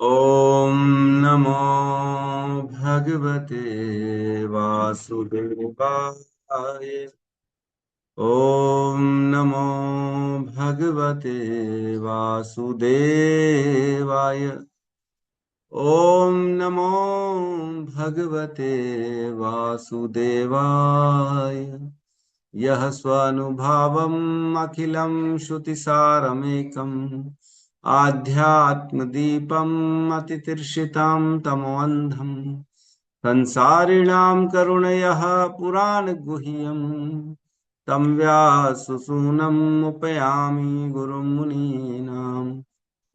ओम नमो भगवते वासुदेवाय। ओम नमो भगवते वासुदेवाय। ओम नमो भगवते वासुदेवाय। यः स्वानुभावम् अखिलं श्रुतिसारमेकम् आध्यात्मदीपम् अतितीर्षितां तमोऽन्धम् संसारिणां करुणयः पुराणगुह्यम् तं व्याससूनम् उपयामि गुरुं मुनीनाम्।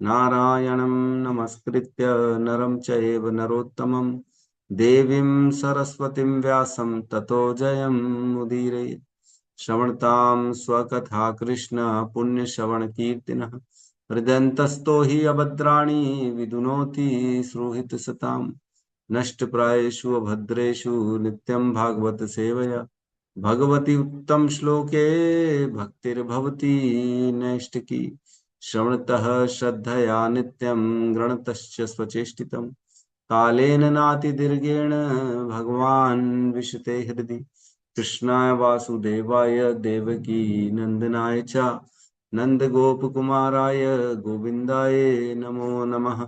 नारायणं नमस्कृत्य नरं चैव नरोत्तमं देवीं सरस्वतीं व्यासं ततो जयमुदीरये। श्रवणतां स्वकथा कृष्ण पुण्यश्रवण कीर्तिनः हृदयन्तस्तो हि अभद्राणि विदुनोति श्रुहित सताम्। नष्टप्रायेषु अभद्रेषु नित्यं भागवत सेवया भगवती उत्तम श्लोके भक्तिर्भवती नैष्टिकी। श्रवणतः श्रद्धया नित्यं गृणतश्च स्वचेष्टितम् कालेन नातिदीर्घेण भगवान् विशते हृदि। कृष्णाय वासुदेवाय देवकी नंदनाय च नंदगोपकुमाराय गोविन्दाय नमो नमः।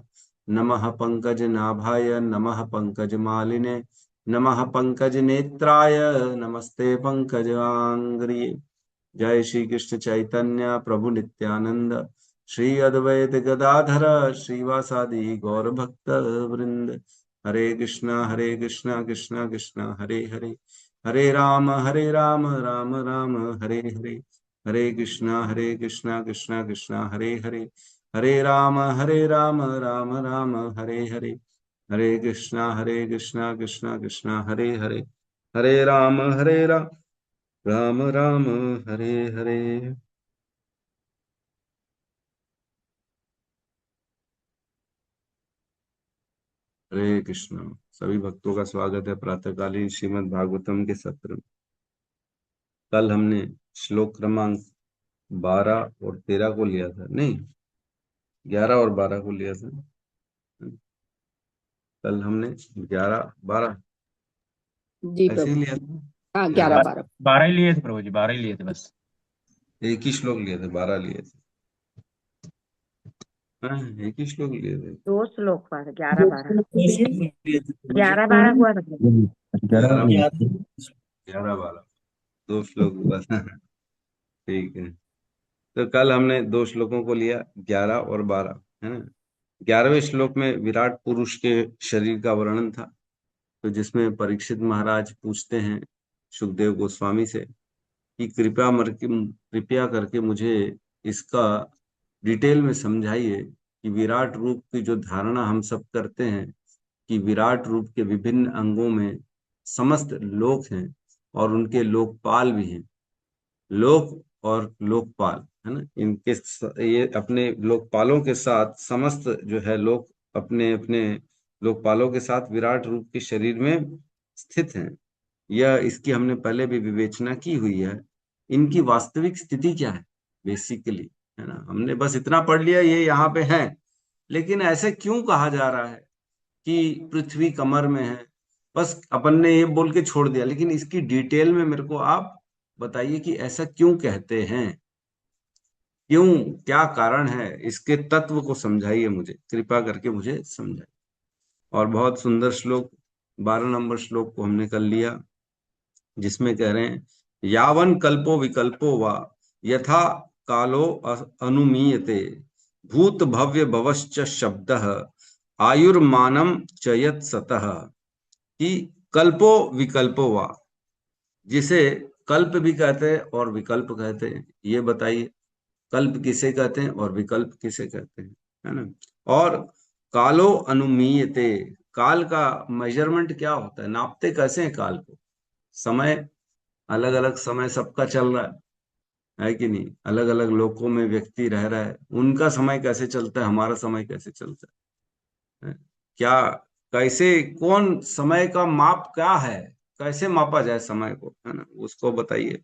नमः पंकजनाभाय नमः पंकजमालिने नमः पंकजनेत्राय नमस्ते पंकजांग्रिये। जय श्री कृष्ण चैतन्य प्रभु नित्यानंद श्री अद्वैत गदाधर श्रीवासादि गौर भक्त वृंद। हरे कृष्णा कृष्णा कृष्णा हरे हरे हरे राम राम राम हरे हरे। हरे कृष्णा कृष्णा कृष्णा हरे हरे हरे राम राम राम हरे हरे। हरे कृष्णा कृष्णा कृष्णा हरे हरे हरे राम राम राम हरे हरे। हरे कृष्ण। सभी भक्तों का स्वागत है प्रातःकालीन श्रीमद् भागवतम के सत्र में। कल हमने श्लोक क्रमांक 12 और 13 को लिया था, नहीं 11 और 12 को लिया था। कल हमने 11 12 जी ऐसे ही प्रभु। लिया था। हाँ, हाँ, 11-12। 12 ही लिए थे प्रभु जी, 12 ही लिए थे बस। एक ही श्लोक लिए थे, 12 लिए थे। हाँ, एक ही श्लोक लिए थे। 2 श्लोक पर 11-12 दो श्लोक लिए थे प्रभु जी। 11-12 हुआ था। 11 लिए थे। 11 12 दो श्लोक हुआ था। ठीक है। तो कल हमने दो श्लोकों को लिया, 11 और 12, है ना। 11वें श्लोक में विराट पुरुष के शरीर का वर्णन था, तो जिसमें परीक्षित महाराज पूछते हैं सुखदेव गोस्वामी से कि कृपया करके मुझे इसका डिटेल में समझाइए कि विराट रूप की जो धारणा हम सब करते हैं कि विराट रूप के विभिन्न अंगों में समस्त लोक हैं और उनके लोकपाल भी हैं। लोक और लोकपाल, है ना, ये अपने लोकपालों के साथ समस्त जो है लोक अपने अपने लोकपालों के साथ विराट रूप के शरीर में स्थित हैं। यह इसकी हमने पहले भी विवेचना की हुई है। इनकी वास्तविक स्थिति क्या है बेसिकली, है ना। हमने बस इतना पढ़ लिया ये यहाँ पे है, लेकिन ऐसे क्यों कहा जा रहा है कि पृथ्वी कमर में है। बस अपन ने ये बोल के छोड़ दिया, लेकिन इसकी डिटेल में मेरे को आप बताइए कि ऐसा क्यों कहते हैं, क्यों, क्या कारण है, इसके तत्व को समझाइए मुझे, कृपा करके मुझे समझाइए। और बहुत सुंदर श्लोक 12 नंबर श्लोक को हमने कर लिया, जिसमें कह रहे हैं यावन कल्पो विकल्पो वा यथा कालो अनुमीयते भूत भव्य भवश्च शब्दः आयुर्मानम चयत सतः। कि कल्पो विकल्पो वा, जिसे कल्प भी कहते हैं और विकल्प कहते हैं, ये बताइए कल्प किसे कहते हैं और विकल्प किसे कहते हैं, है ना। और कालो अनुमीयते, काल का मेजरमेंट क्या होता है, नापते कैसे हैं काल को। समय, अलग अलग समय सबका चल रहा है कि नहीं। अलग अलग लोकों में व्यक्ति रह रहा है, उनका समय कैसे चलता है, हमारा समय कैसे चलता है। क्या, कैसे, कौन समय का माप क्या है, कैसे मापा जाए समय को, है ना, उसको बताइए।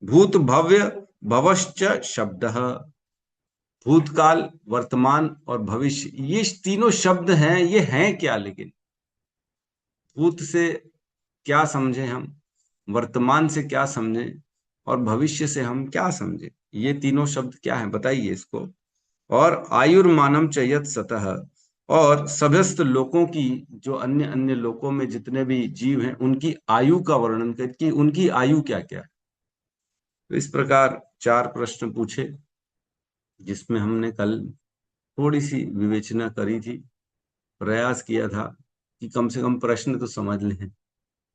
भूत भव्य भवश्च शब्द, भूतकाल, वर्तमान और भविष्य, ये तीनों शब्द हैं, ये हैं क्या? लेकिन भूत से क्या समझे हम, वर्तमान से क्या समझे, और भविष्य से हम क्या समझे? ये तीनों शब्द क्या हैं, बताइए इसको। और आयुर्मानम चयत सतह, और सभ्यस्त लोकों की, जो अन्य अन्य लोकों में जितने भी जीव हैं, उनकी आयु का वर्णन कर, कि उनकी आयु क्या क्या है। तो इस प्रकार 4 प्रश्न पूछे, जिसमें हमने कल थोड़ी सी विवेचना करी थी, प्रयास किया था कि कम से कम प्रश्न तो समझ लें,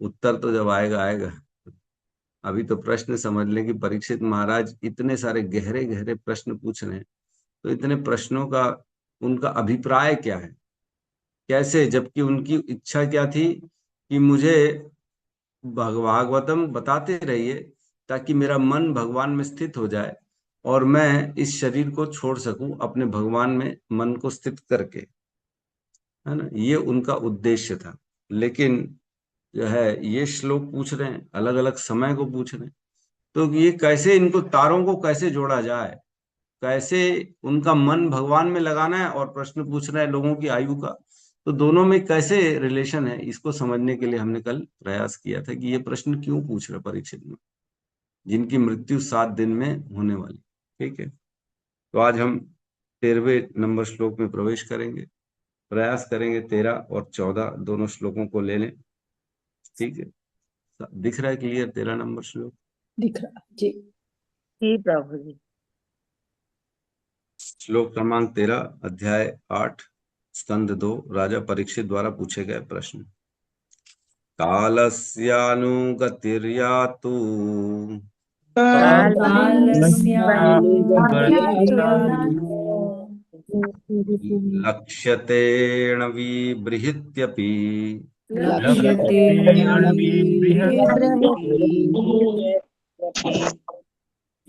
उत्तर तो जब आएगा आएगा। अभी तो प्रश्न समझ लें कि परीक्षित महाराज इतने सारे गहरे गहरे प्रश्न पूछ रहे हैं, तो इतने प्रश्नों का उनका अभिप्राय क्या है, कैसे, जबकि उनकी इच्छा क्या थी कि मुझे भागवतम बताते रहिए, ताकि मेरा मन भगवान में स्थित हो जाए और मैं इस शरीर को छोड़ सकूं, अपने भगवान में मन को स्थित करके, है ना। ये उनका उद्देश्य था। लेकिन जो है, ये श्लोक पूछ रहे हैं, अलग अलग समय को पूछ रहे हैं, तो ये कैसे, इनको तारों को कैसे जोड़ा जाए, कैसे उनका मन भगवान में लगाना है, और प्रश्न पूछ रहे हैं लोगों की आयु का, तो दोनों में कैसे रिलेशन है, इसको समझने के लिए हमने कल प्रयास किया था कि ये प्रश्न क्यों पूछ रहे परीक्षित में, जिनकी मृत्यु 7 दिन में होने वाली। ठीक है, तो आज हम 13वें नंबर श्लोक में प्रवेश करेंगे, प्रयास करेंगे 13 और 14 दोनों श्लोकों को ले लें। ठीक है, दिख रहा है क्लियर 13 नंबर श्लोक? दिख रहा जी। जी प्रभु जी। श्लोक क्रमांक 13, अध्याय 8, स्कंद 2, राजा परीक्षित द्वारा पूछे गए प्रश्न। कालस्यानुगतिर्यातु लक्ष्यतेण विबृहत्यपि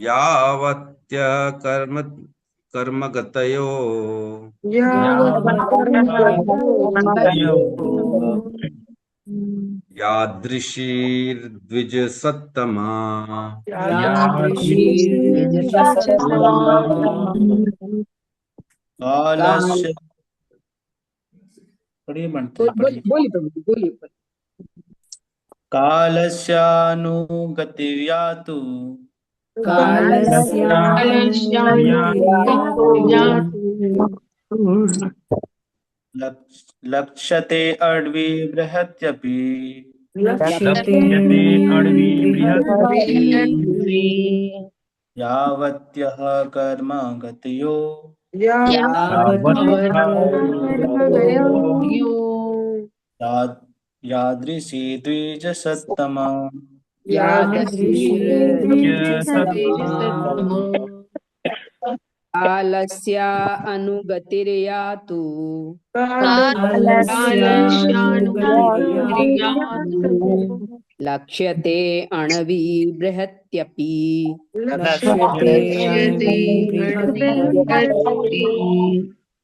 यावत्य कर्म कर्मगतयो यादृशीर्द्विजसत्तमा कालस्य पढ़िए बनते पढ़िए। बोलिए प्रभु जी, बोलिए। कालस्यानुगतिर्यातु लक्ष्यते अड्वी बृहत्यपि यावत्यः कर्म गतयो यादृशी द्विजसत्तमा कालस्य अनुगतिर्यातु लक्ष्यते अणवि बृहत्यपि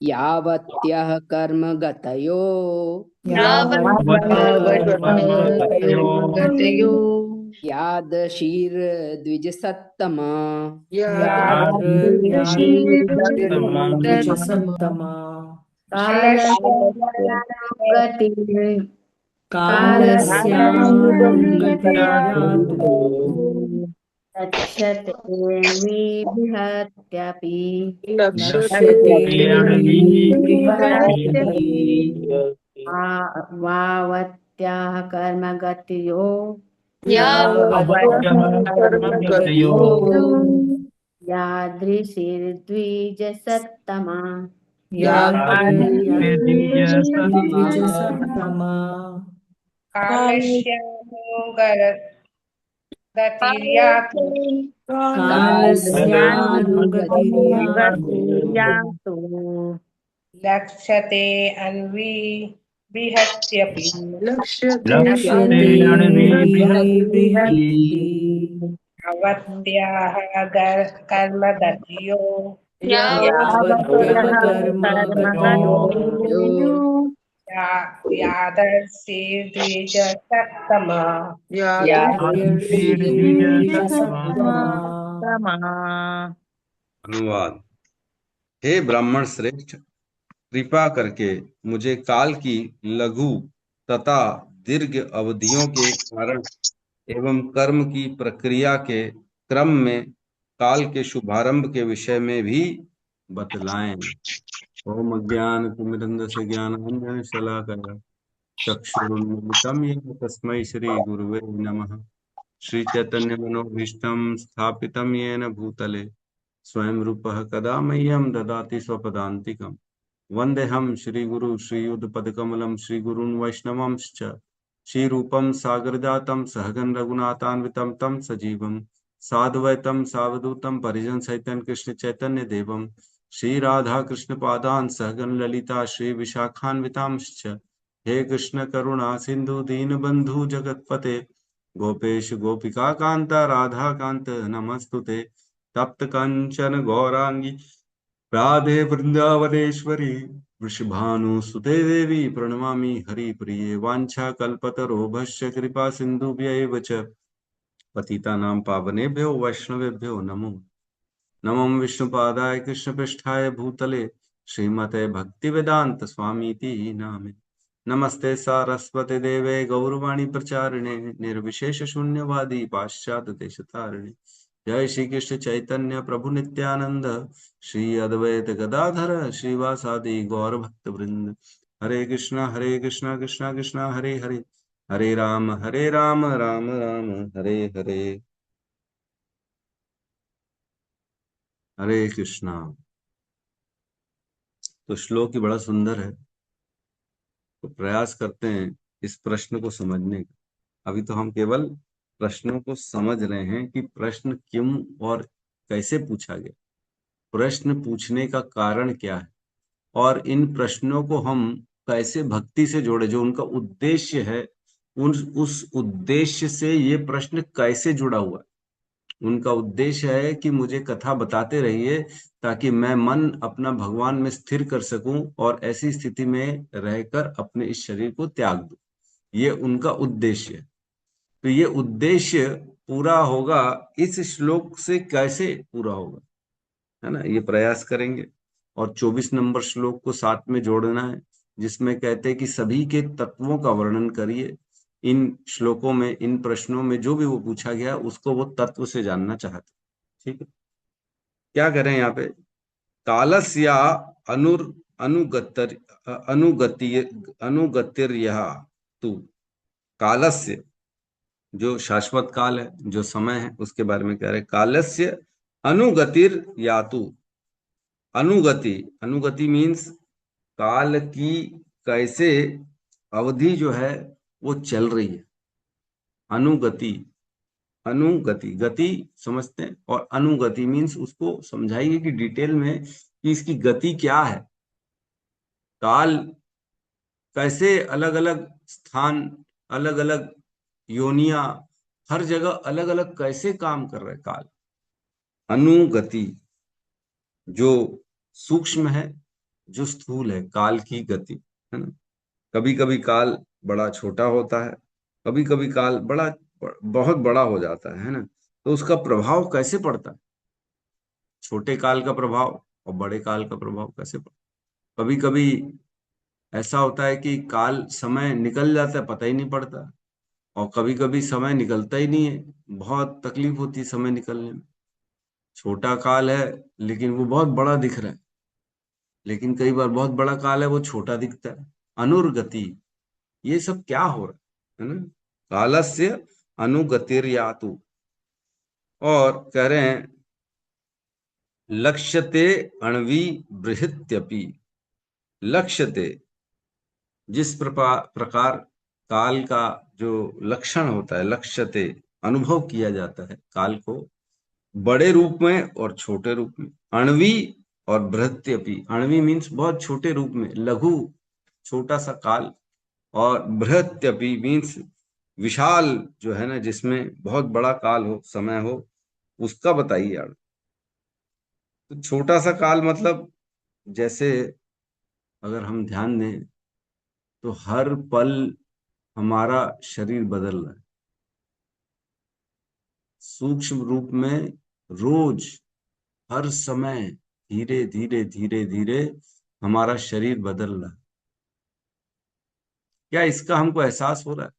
यावत्यः कर्म गतयो यादशीर्द्विजसत्तमा लक्ष्यते विबृहत्यपि वावत्याः कर्मगतयो यादृशीर्द्विजसत्तमा कालस्यानुगतिर्यातु लक्ष्यते अन्वी बृहत्यपि अवत्याः कर्मगतयो यादर्शी द्विजसत्तमा अनुवाद। हे ब्राह्मण श्रेष्ठ, कृपा करके मुझे काल की लघु तथा दीर्घ अवधियों के कारण एवं कर्म की प्रक्रिया के क्रम में काल के शुभारंभ के विषय में भी बतलाएं। ओम अज्ञान तिमिरन्धस्य ज्ञानाञ्जन शलाकया चक्षुरुन्मिलितं येन तस्मै श्री गुरुवे नमः। श्री चैतन्य मनोभीष्टं स्थापितं येन भूतले स्वयं रूपः कदा मह्यं ददाति स्वपदान्तिकम्। वन्देऽहं श्रीगुरु श्रीयुतपदकमलं श्रीगुरून् वैष्णवांश्च श्रीरूपं सागरजातं सहगण रघुनाथान्वितं तं सजीवं साद्वैतं सावधूतं परिजन सहितं कृष्ण चैतन्य देवं श्री राधा कृष्ण पादान् सहगण ललिता श्री विशाखान्वितांश्च। हे कृष्ण करुणा सिंधु दीनबंधु जगतपते गोपेश गोपिका कांता राधा कांत नमस्तुते। तप्त कंचन गौरांगी राधे वृंदावनेश्वरी वृषभानुसुते देवी प्रणमामि हरिप्रिये। वाञ्छा कल्पतरोभस्य कृपा सिन्धुभ्यैव च पतितानां पावनेभ्यो वैष्णवेभ्यो नमो नमो विष्णुपादाय कृष्णपृष्ठाय भूतले श्रीमते भक्तिवेदांत स्वामीति नामे। नमस्ते सारस्वती देवे गौरवाणी प्रचारिणे निर्विशेष शून्यवादी पाश्चात्य देशतारिणे। जय श्री कृष्ण चैतन्य प्रभु नित्यानंद श्री अद्वैत गदाधर श्रीवासादि गौर भक्त वृंद। हरे कृष्णा कृष्णा कृष्णा हरे हरे, हरे राम राम राम हरे हरे। हरे कृष्णा। तो श्लोक ही बड़ा सुंदर है, तो प्रयास करते हैं इस प्रश्न को समझने का। अभी तो हम केवल प्रश्नों को समझ रहे हैं कि प्रश्न क्यों और कैसे पूछा गया, प्रश्न पूछने का कारण क्या है, और इन प्रश्नों को हम कैसे भक्ति से जोड़े, जो उनका उद्देश्य है उस उद्देश्य से ये प्रश्न कैसे जुड़ा हुआ है। उनका उद्देश्य है कि मुझे कथा बताते रहिए ताकि मैं मन अपना भगवान में स्थिर कर सकूं और ऐसी स्थिति में रहकर अपने इस शरीर को त्याग दूं। ये उनका उद्देश्य है। तो ये उद्देश्य पूरा होगा इस श्लोक से, कैसे पूरा होगा, है ना, ये प्रयास करेंगे। और 24 नंबर श्लोक को साथ में जोड़ना है, जिसमें कहते हैं कि सभी के तत्वों का वर्णन करिए। इन श्लोकों में, इन प्रश्नों में जो भी वो पूछा गया उसको वो तत्व से जानना चाहते। ठीक है, क्या करें यहाँ पे, कालस्य अनुर अनुगतर अनुगति अनुगतिर्यः तु, कालस्य जो शाश्वत काल है, जो समय है, उसके बारे में कह रहे कालस्य अनुगतिर यातु। अनुगति, अनुगति मीन्स काल की कैसे अवधि जो है वो चल रही है। अनुगति, अनुगति, गति समझते हैं, और अनुगति मीन्स उसको समझाइए कि डिटेल में कि इसकी गति क्या है। काल कैसे अलग अलग स्थान, अलग अलग योनिया, हर जगह अलग अलग कैसे काम कर रहे हैं काल। अनुगति जो सूक्ष्म है, जो स्थूल है, काल की गति, है ना। कभी कभी काल बड़ा छोटा होता है, कभी कभी काल बड़ा बहुत बड़ा हो जाता है ना। तो उसका प्रभाव कैसे पड़ता है, छोटे काल का प्रभाव और बड़े काल का प्रभाव कैसे पड़ता है। कभी कभी ऐसा होता है कि काल, समय निकल जाता है, पता ही नहीं पड़ता, और कभी कभी समय निकलता ही नहीं है, बहुत तकलीफ होती है समय निकलने में। छोटा काल है लेकिन वो बहुत बड़ा दिख रहा है, लेकिन कई बार बहुत बड़ा काल है वो छोटा दिखता है। अनुर्गति, ये सब क्या हो रहा है ना। कालस्य अनुगतिर्यातु, और कह रहे हैं लक्ष्यते अण्वी बृहत्यपि। लक्ष्यते, जिस प्रकार काल का जो लक्षण होता है, लक्ष्यते अनुभव किया जाता है काल को, बड़े रूप में और छोटे रूप में। अण्वी और बृहत्यपि, अण्वी मीन्स बहुत छोटे रूप में, लघु छोटा सा काल, और बृहत्यपि मीन्स विशाल जो है ना, जिसमें बहुत बड़ा काल हो, समय हो, उसका बताइए यार। तो छोटा सा काल मतलब, जैसे अगर हम ध्यान दें तो हर पल हमारा शरीर बदल रहा है, सूक्ष्म रूप में, रोज, हर समय धीरे धीरे धीरे धीरे हमारा शरीर बदल रहा है। क्या इसका हमको एहसास हो रहा है?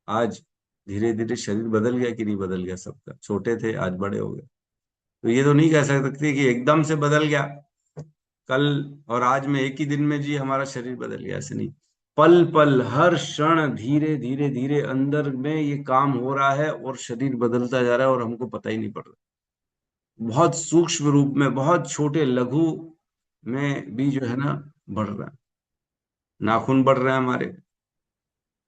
आज धीरे धीरे शरीर बदल गया कि नहीं बदल गया सबका? छोटे थे आज बड़े हो गए। तो ये तो नहीं कह सकते कि एकदम से बदल गया, कल और आज में एक ही दिन में जी हमारा शरीर बदल गया, ऐसे नहीं। पल पल हर क्षण धीरे धीरे धीरे अंदर में ये काम हो रहा है और शरीर बदलता जा रहा है और हमको पता ही नहीं पड़ रहा। बहुत सूक्ष्म रूप में, बहुत छोटे लघु में भी जो है ना बढ़ रहा है। नाखून बढ़ रहे हैं हमारे,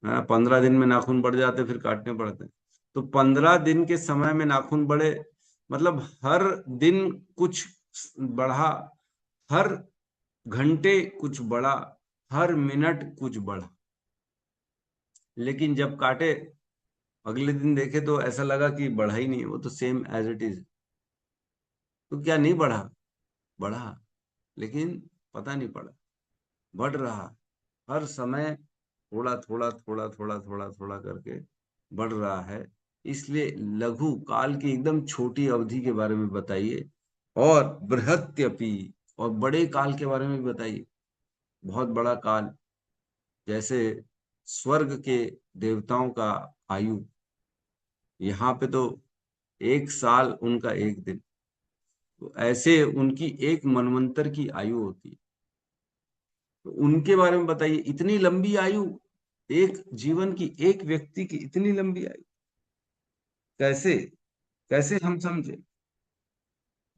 15 दिन में नाखून बढ़ जाते फिर काटने पड़ते हैं। तो 15 दिन के समय में नाखून बढ़े, मतलब हर दिन कुछ बढ़ा, हर घंटे कुछ बढ़ा, हर मिनट कुछ बढ़ा। लेकिन जब काटे अगले दिन देखे तो ऐसा लगा कि बढ़ा ही नहीं है, वो तो सेम एज इट इज। तो क्या नहीं बढ़ा? बढ़ा, लेकिन पता नहीं पड़ा। बढ़ रहा हर समय, थोड़ा थोड़ा थोड़ा थोड़ा थोड़ा थोड़ा करके बढ़ रहा है। इसलिए लघु काल की एकदम छोटी अवधि के बारे में बताइए, और बृहत्यपि, और बड़े काल के बारे में भी बताइए। बहुत बड़ा काल, जैसे स्वर्ग के देवताओं का आयु, यहाँ पे तो 1 साल उनका 1 दिन, तो ऐसे उनकी एक मनवंतर की आयु होती है। तो उनके बारे में बताइए, इतनी लंबी आयु, एक जीवन की, एक व्यक्ति की इतनी लंबी आयु, कैसे कैसे हम समझे?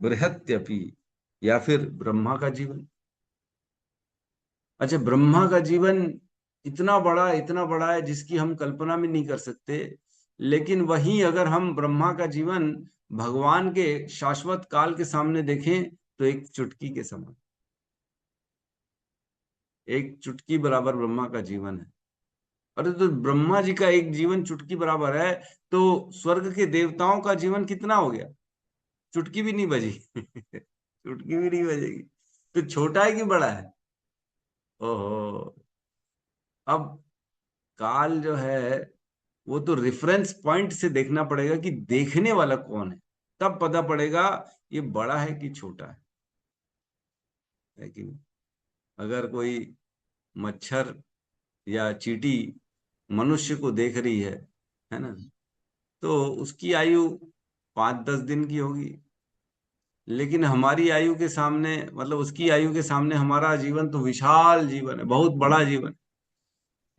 बृहत्यपि, या फिर ब्रह्मा का जीवन। अच्छा, ब्रह्मा का जीवन इतना बड़ा है जिसकी हम कल्पना भी नहीं कर सकते। लेकिन वहीं अगर हम ब्रह्मा का जीवन भगवान के शाश्वत काल के सामने देखें तो एक चुटकी के समान, एक चुटकी बराबर ब्रह्मा का जीवन है। अरे तो ब्रह्मा जी का एक जीवन चुटकी बराबर है, तो स्वर्ग के देवताओं का जीवन कितना हो गया? चुटकी भी नहीं बजी। चुटकी भी नहीं बजेगी। तो छोटा है कि बड़ा है? ओहो। अब काल जो है वो तो रेफरेंस पॉइंट से देखना पड़ेगा कि देखने वाला कौन है, तब पता पड़ेगा ये बड़ा है कि छोटा है कि नहीं? अगर कोई मच्छर या चींटी मनुष्य को देख रही है ना, तो उसकी आयु 5-10 दिन की होगी। लेकिन हमारी आयु के सामने, मतलब उसकी आयु के सामने हमारा जीवन तो विशाल जीवन है, बहुत बड़ा जीवन।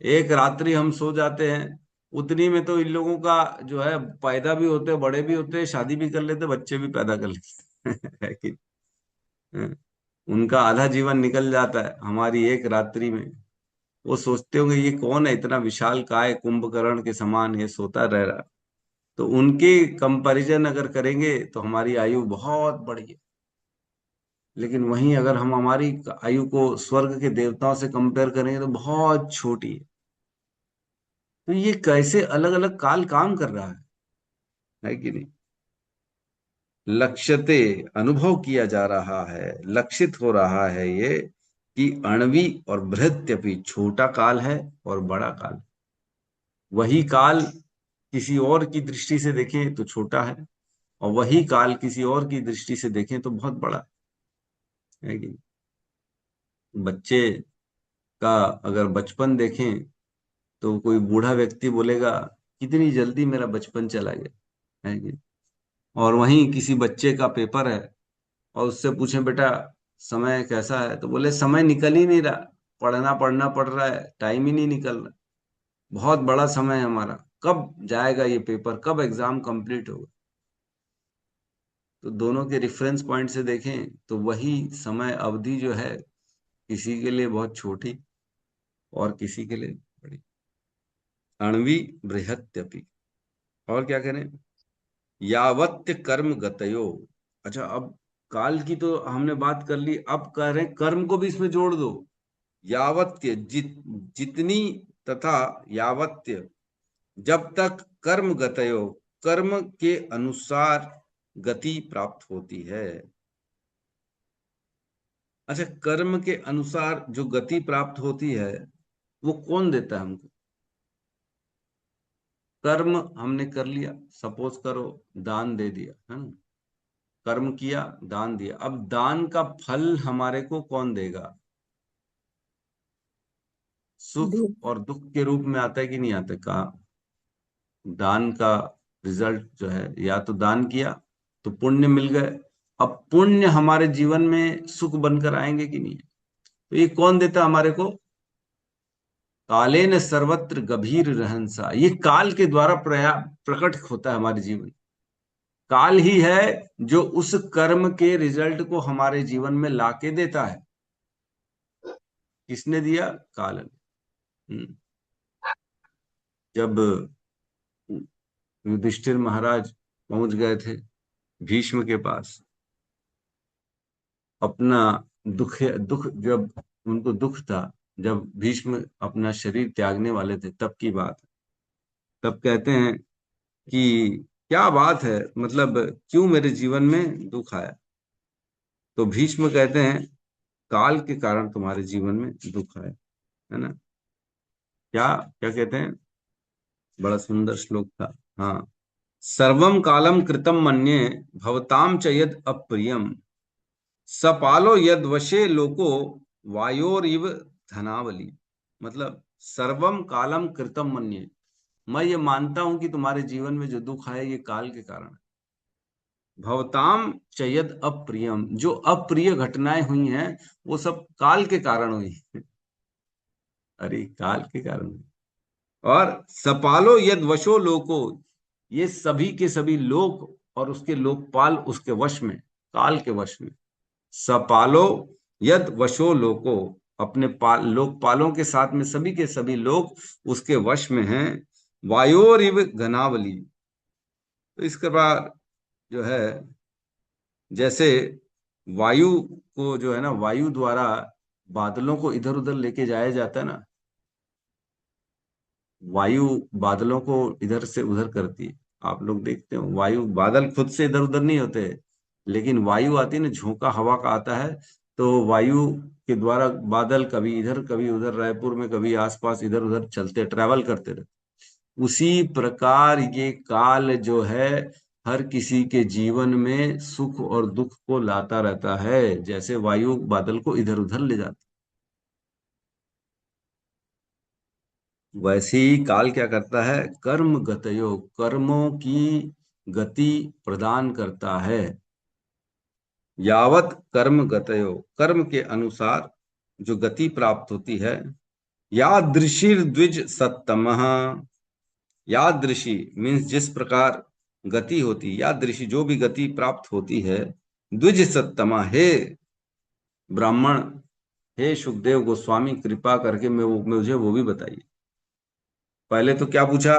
एक रात्रि हम सो जाते हैं, उतनी में तो इन लोगों का जो है पैदा भी होते, बड़े भी होते, शादी भी कर लेते, बच्चे भी पैदा कर लेते। है कि नहीं? उनका आधा जीवन निकल जाता है हमारी एक रात्रि में। वो सोचते होंगे ये कौन है, इतना विशाल काय कुंभकर्ण के समान ये सोता रह रहा। तो उनके कंपैरिजन अगर करेंगे तो हमारी आयु बहुत बड़ी है। लेकिन वहीं अगर हम हमारी आयु को स्वर्ग के देवताओं से कंपेयर करेंगे तो बहुत छोटी है। तो ये कैसे अलग अलग काल काम कर रहा है कि नहीं? लक्ष्यते, अनुभव किया जा रहा है, लक्षित हो रहा है ये, कि अण्वी और बृहत्यपि, छोटा काल है और बड़ा काल। वही काल किसी और की दृष्टि से देखें तो छोटा है, और वही काल किसी और की दृष्टि से देखें तो बहुत बड़ा है कि नहीं? बच्चे का अगर बचपन देखें तो कोई बूढ़ा व्यक्ति बोलेगा कितनी जल्दी मेरा बचपन चला गया, है कि? और वहीं किसी बच्चे का पेपर है और उससे पूछें बेटा समय कैसा है, तो बोले समय निकल ही नहीं रहा, पढ़ना पढ़ना पड़ रहा है, टाइम ही नहीं निकल रहा, बहुत बड़ा समय है हमारा, कब जाएगा ये पेपर, कब एग्जाम कंप्लीट होगा? तो दोनों के रेफरेंस पॉइंट से देखें तो वही समय अवधि जो है किसी के लिए बहुत छोटी और किसी के लिए बड़ी। अण्वी बृहत्यपि। और क्या करें? यावत्य कर्म गतयो। अच्छा, अब काल की तो हमने बात कर ली, अब कह रहे हैं कर्म को भी इसमें जोड़ दो। यावत्य जितनी, तथा यावत्य जब तक कर्म गतयो, कर्म के अनुसार गति प्राप्त होती है। अच्छा, कर्म के अनुसार जो गति प्राप्त होती है वो कौन देता है हमको? कर्म हमने कर लिया, सपोज करो दान दे दिया, है ना, कर्म किया, दान दिया। अब दान का फल हमारे को कौन देगा? सुख और दुख के रूप में आता है कि नहीं आता? कहा दान का रिजल्ट जो है, या तो दान किया तो पुण्य मिल गए। अब पुण्य हमारे जीवन में सुख बनकर आएंगे कि नहीं? तो ये कौन देता हमारे को? कालेन सर्वत्र गंभीर रहनसा, ये काल के द्वारा प्रकट होता है हमारे जीवन। काल ही है जो उस कर्म के रिजल्ट को हमारे जीवन में लाके देता है। किसने दिया? काल ने। जब युधिष्ठिर महाराज पहुंच गए थे भीष्म के पास, अपना दुख जब उनको दुख था, जब भीष्म अपना शरीर त्यागने वाले थे, तब की बात। तब कहते हैं कि क्या बात है, मतलब क्यों मेरे जीवन में दुख आया? तो भीष्म कहते हैं काल के कारण तुम्हारे जीवन में दुख आया, है ना। क्या क्या कहते हैं? बड़ा सुंदर श्लोक था। हाँ, सर्वम कालम कृतम मन्ये भवताम च यद अप्रियम सपालो यद वशे लोको वायोरिव धनावली। मतलब सर्वम कालम कृतम मन्ये, मैं ये मानता हूं कि तुम्हारे जीवन में जो दुख आए ये काल के कारण है। भवताम चयद अप्रियम, जो अप्रिय घटनाएं हुई हैं वो सब काल के कारण हुई। अरे काल के कारण हुई। और सपालो यद वशो लोको, ये सभी के सभी लोक और उसके लोकपाल उसके वश में, काल के वश में। सपालो यद वशो लोको, अपने लोकपालों के साथ में सभी के सभी लोग उसके वश में हैं। वायोरिव घनावली, तो इसके बाद जो है, जैसे वायु को जो है ना, वायु द्वारा बादलों को इधर उधर लेके जाया जाता है ना, वायु बादलों को इधर से उधर करती है। आप लोग देखते हो वायु, बादल खुद से इधर उधर नहीं होते, लेकिन वायु आती है ना, झोंका हवा का आता है, तो वायु के द्वारा बादल कभी इधर कभी उधर, रायपुर में कभी आसपास इधर उधर चलते, ट्रेवल करते रहते। उसी प्रकार ये काल जो है हर किसी के जीवन में सुख और दुख को लाता रहता है, जैसे वायु बादल को इधर उधर ले जाती। वैसे ही काल क्या करता है? कर्म गतयो, कर्मों की गति प्रदान करता है। यावत कर्म गतयो, कर्म के अनुसार जो गति प्राप्त होती है। यादृशीर द्विज सत्तमः, यादृशी मीन्स जिस प्रकार गति होती, यादृशी जो भी गति प्राप्त होती है। द्विज सत्तमा, हे ब्राह्मण, हे सुखदेव गोस्वामी, कृपा करके मुझे वो भी बताइए। पहले तो क्या पूछा?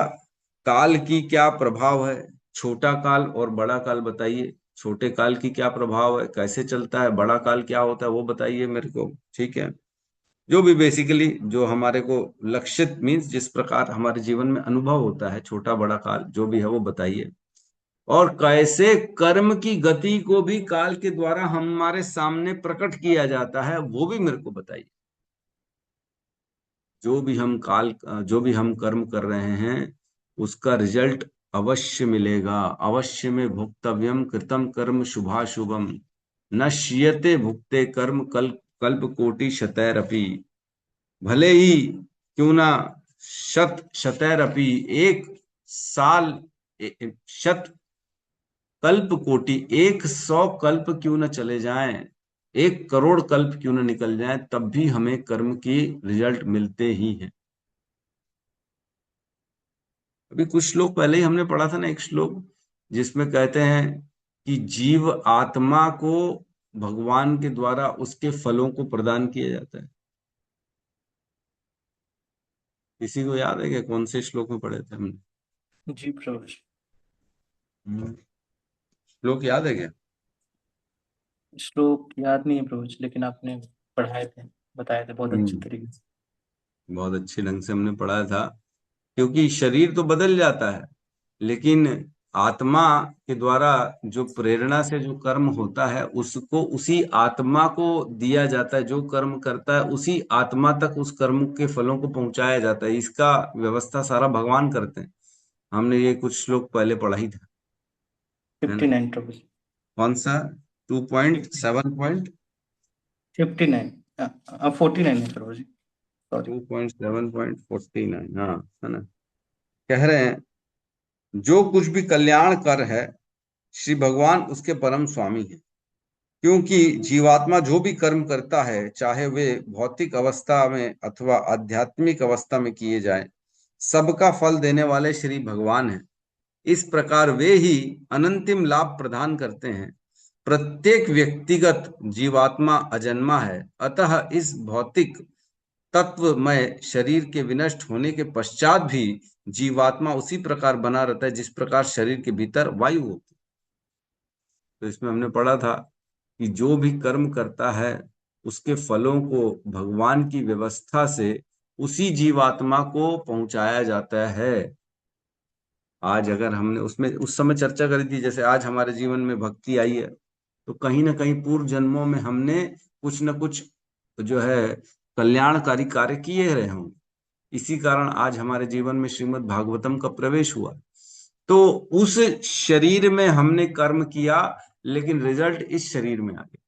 काल की क्या प्रभाव है, छोटा काल और बड़ा काल बताइए। छोटे काल की क्या प्रभाव है, कैसे चलता है, बड़ा काल क्या होता है वो बताइए मेरे को। ठीक है, जो भी बेसिकली जो हमारे को लक्षित मीन्स जिस प्रकार हमारे जीवन में अनुभव होता है, छोटा बड़ा काल जो भी है वो बताइए। और कैसे कर्म की गति को भी काल के द्वारा हमारे सामने प्रकट किया जाता है वो भी मेरे को बताइए। जो भी हम कर्म कर रहे हैं उसका रिजल्ट अवश्य मिलेगा। अवश्य में भोक्तव्यम कृतम कर्म शुभाशुभम नश्यते भुक्ते कर्म कल्प कोटि शतैरपि। भले ही क्यों ना शतैरपि, एक साल, शत कल्प कोटि, 100 कल्प क्यों न चले जाएं, 1 करोड़ कल्प क्यों न निकल जाएं, तब भी हमें कर्म की रिजल्ट मिलते ही हैं। अभी कुछ श्लोक पहले ही हमने पढ़ा था ना, एक श्लोक जिसमें कहते हैं कि जीव आत्मा को भगवान के द्वारा उसके फलों को प्रदान किया जाता है। किसी को याद है क्या कौन से श्लोक में पढ़े थे हमने? जी प्रभु जी। श्लोक याद है क्या? श्लोक याद नहीं है प्रभु जी, लेकिन आपने पढ़ाए थे, बताए थे बहुत अच्छे तरीके से। बहुत अच्छे ढंग से हमने पढ़ाया था। क्योंकि शरीर तो बदल जाता है, लेकिन आत्मा के द्वारा जो प्रेरणा से जो कर्म होता है उसको उसी आत्मा को दिया जाता है। जो कर्म करता है उसी आत्मा तक उस कर्म के फलों को पहुंचाया जाता है। इसका व्यवस्था सारा भगवान करते हैं। हमने ये कुछ श्लोक पहले पढ़ा ही था, है ना। 59 प्रभु जी। कौन सा 2.7 पॉइंट 59 49 है प्रभु जी, सॉरी। 2.7.49, हाँ, है ना। कह रहे हैं जो कुछ भी कल्याण कर है श्री भगवान उसके परम स्वामी है, क्योंकि जीवात्मा जो भी कर्म करता है चाहे वे भौतिक अवस्था में अथवा आध्यात्मिक अवस्था में किए जाए, सबका फल देने वाले श्री भगवान हैं। इस प्रकार वे ही अनंतिम लाभ प्रदान करते हैं। प्रत्येक व्यक्तिगत जीवात्मा अजन्मा है, अतः इस भौतिक तत्वमय शरीर के विनष्ट होने के पश्चात भी जीवात्मा उसी प्रकार बना रहता है जिस प्रकार शरीर के भीतर वायु होती है। तो इसमें हमने पढ़ा था कि जो भी कर्म करता है उसके फलों को भगवान की व्यवस्था से उसी जीवात्मा को पहुंचाया जाता है। आज अगर हमने उसमें उस समय चर्चा करी थी, जैसे आज हमारे जीवन में भक्ति आई है तो कहीं ना कहीं पूर्व जन्मों में हमने कुछ न कुछ जो है कल्याणकारी कार्य किए रहे होंगे, इसी कारण आज हमारे जीवन में श्रीमद् भागवतम का प्रवेश हुआ। तो उस शरीर में हमने कर्म किया लेकिन रिजल्ट इस शरीर में आ गया।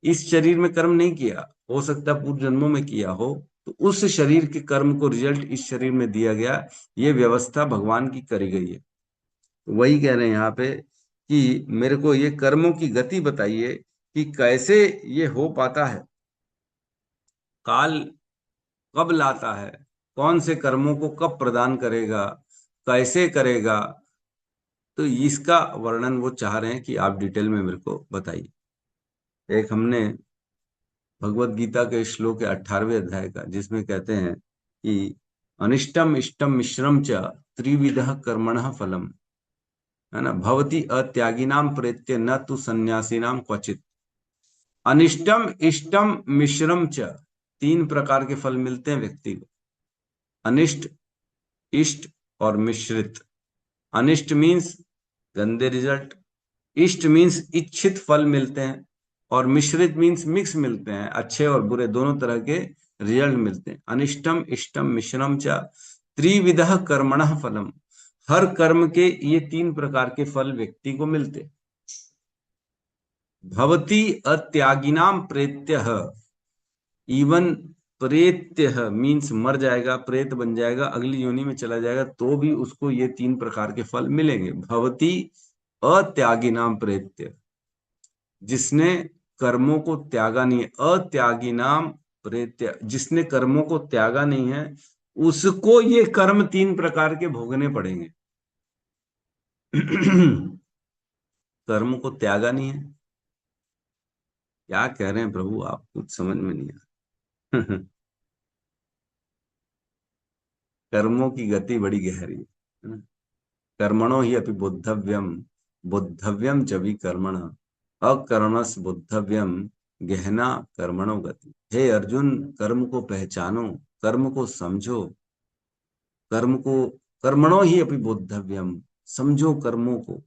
इस शरीर में कर्म नहीं किया, हो सकता है पूर्व जन्मों में किया हो, तो उस शरीर के कर्म को रिजल्ट इस शरीर में दिया गया। ये व्यवस्था भगवान की करी गई है। वही कह रहे हैं यहाँ पे कि मेरे को ये कर्मों की गति बताइए कि कैसे ये हो पाता है, काल कब लाता है, कौन से कर्मों को कब प्रदान करेगा, कैसे करेगा। तो इसका वर्णन वो चाह रहे हैं कि आप डिटेल में मेरे को बताइए। एक हमने भगवत गीता के श्लोक के 18वें अध्याय का, जिसमें कहते हैं कि अनिष्टम इष्टम मिश्रम च त्रिविधः कर्मणः फलम, है ना, भवति अत्यागिनाम प्रेत्य न तु सन्यासीनाम क्वचित। अनिष्टम इष्टम मिश्रम च, 3 प्रकार के फल मिलते हैं व्यक्ति को, अनिष्ट, इष्ट और मिश्रित। अनिष्ट मीन्स गंदे रिजल्ट, इष्ट मीन्स इच्छित फल मिलते हैं, और मिश्रित मीन्स मिक्स मिलते हैं, अच्छे और बुरे दोनों तरह के रिजल्ट मिलते हैं। अनिष्टम इष्टम मिश्रम च त्रिविधः कर्मणः फलम, हर कर्म के ये 3 प्रकार के फल व्यक्ति को मिलते। भवति अत्यागिनाम प्रेत्यः, इवन प्रेत्य मीन्स मर जाएगा, प्रेत बन जाएगा, अगली योनि में चला जाएगा, तो भी उसको ये 3 प्रकार के फल मिलेंगे। भवति अत्यागिनाम प्रेत्य, जिसने कर्मों को त्यागा नहीं है, अत्यागी नाम प्रेत्य, जिसने कर्मों को त्यागा नहीं है उसको ये कर्म 3 प्रकार के भोगने पड़ेंगे। कर्म को त्यागा नहीं है, क्या कह रहे हैं प्रभु, आप कुछ समझ में नहीं आ कर्मों की गति बड़ी गहरी है। कर्मणो ही अपि बुद्धव्यम, बुद्धव्यम च विकर्मण, अकर्मस बुद्धव्यम गहना कर्मणो गति। हे अर्जुन, कर्म को पहचानो, कर्म को समझो, कर्म को, कर्मणो ही अपि बुद्धव्यम, समझो कर्मों को,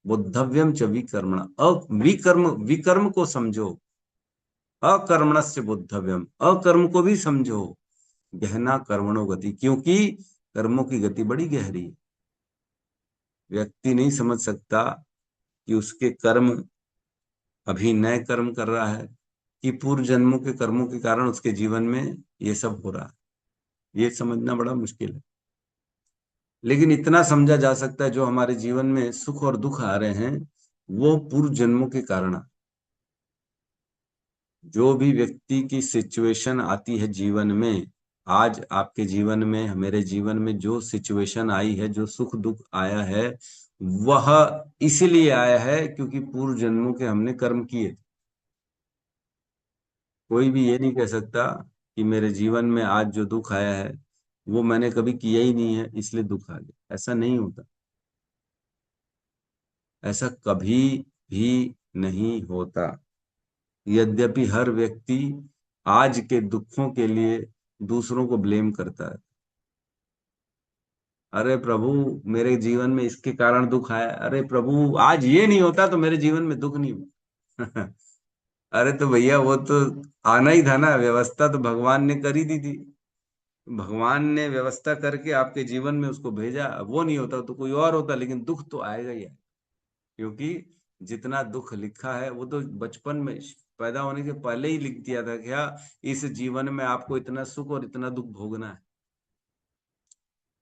बुद्धव्यम च विकर्मण, विकर्म को समझो, अकर्मणस्य बुद्धव्यम, अकर्म को भी समझो, गहना कर्मणो गति, क्योंकि कर्मों की गति बड़ी गहरी है। व्यक्ति नहीं समझ सकता कि उसके कर्म, अभी नए कर्म कर रहा है कि पूर्व जन्मों के कर्मों के कारण उसके जीवन में ये सब हो रहा है, ये समझना बड़ा मुश्किल है। लेकिन इतना समझा जा सकता है जो हमारे जीवन में सुख और दुख आ रहे हैं वो पूर्व जन्मों के कारण। जो भी व्यक्ति की सिचुएशन आती है जीवन में, आज आपके जीवन में, मेरे जीवन में जो सिचुएशन आई है, जो सुख दुख आया है, वह इसलिए आया है क्योंकि पूर्व जन्मों के हमने कर्म किए। कोई भी ये नहीं कह सकता कि मेरे जीवन में आज जो दुख आया है वो मैंने कभी किया ही नहीं है इसलिए दुख आ गया, ऐसा नहीं होता। ऐसा कभी भी नहीं होता। यद्यपि हर व्यक्ति आज के दुखों के लिए दूसरों को ब्लेम करता है। अरे प्रभु, मेरे जीवन में इसके कारण दुख आया, अरे प्रभु आज ये नहीं होता तो मेरे जीवन में दुख नहीं हुआ। अरे तो भैया वो तो आना ही था ना, व्यवस्था तो भगवान ने कर ही दी थी। भगवान ने व्यवस्था करके आपके जीवन में उसको भेजा, वो नहीं होता तो कोई और होता, लेकिन दुख तो आएगा ही है। क्योंकि जितना दुख लिखा है वो तो बचपन में पैदा होने के पहले ही लिख दिया था, क्या इस जीवन में आपको इतना सुख और इतना दुख भोगना है।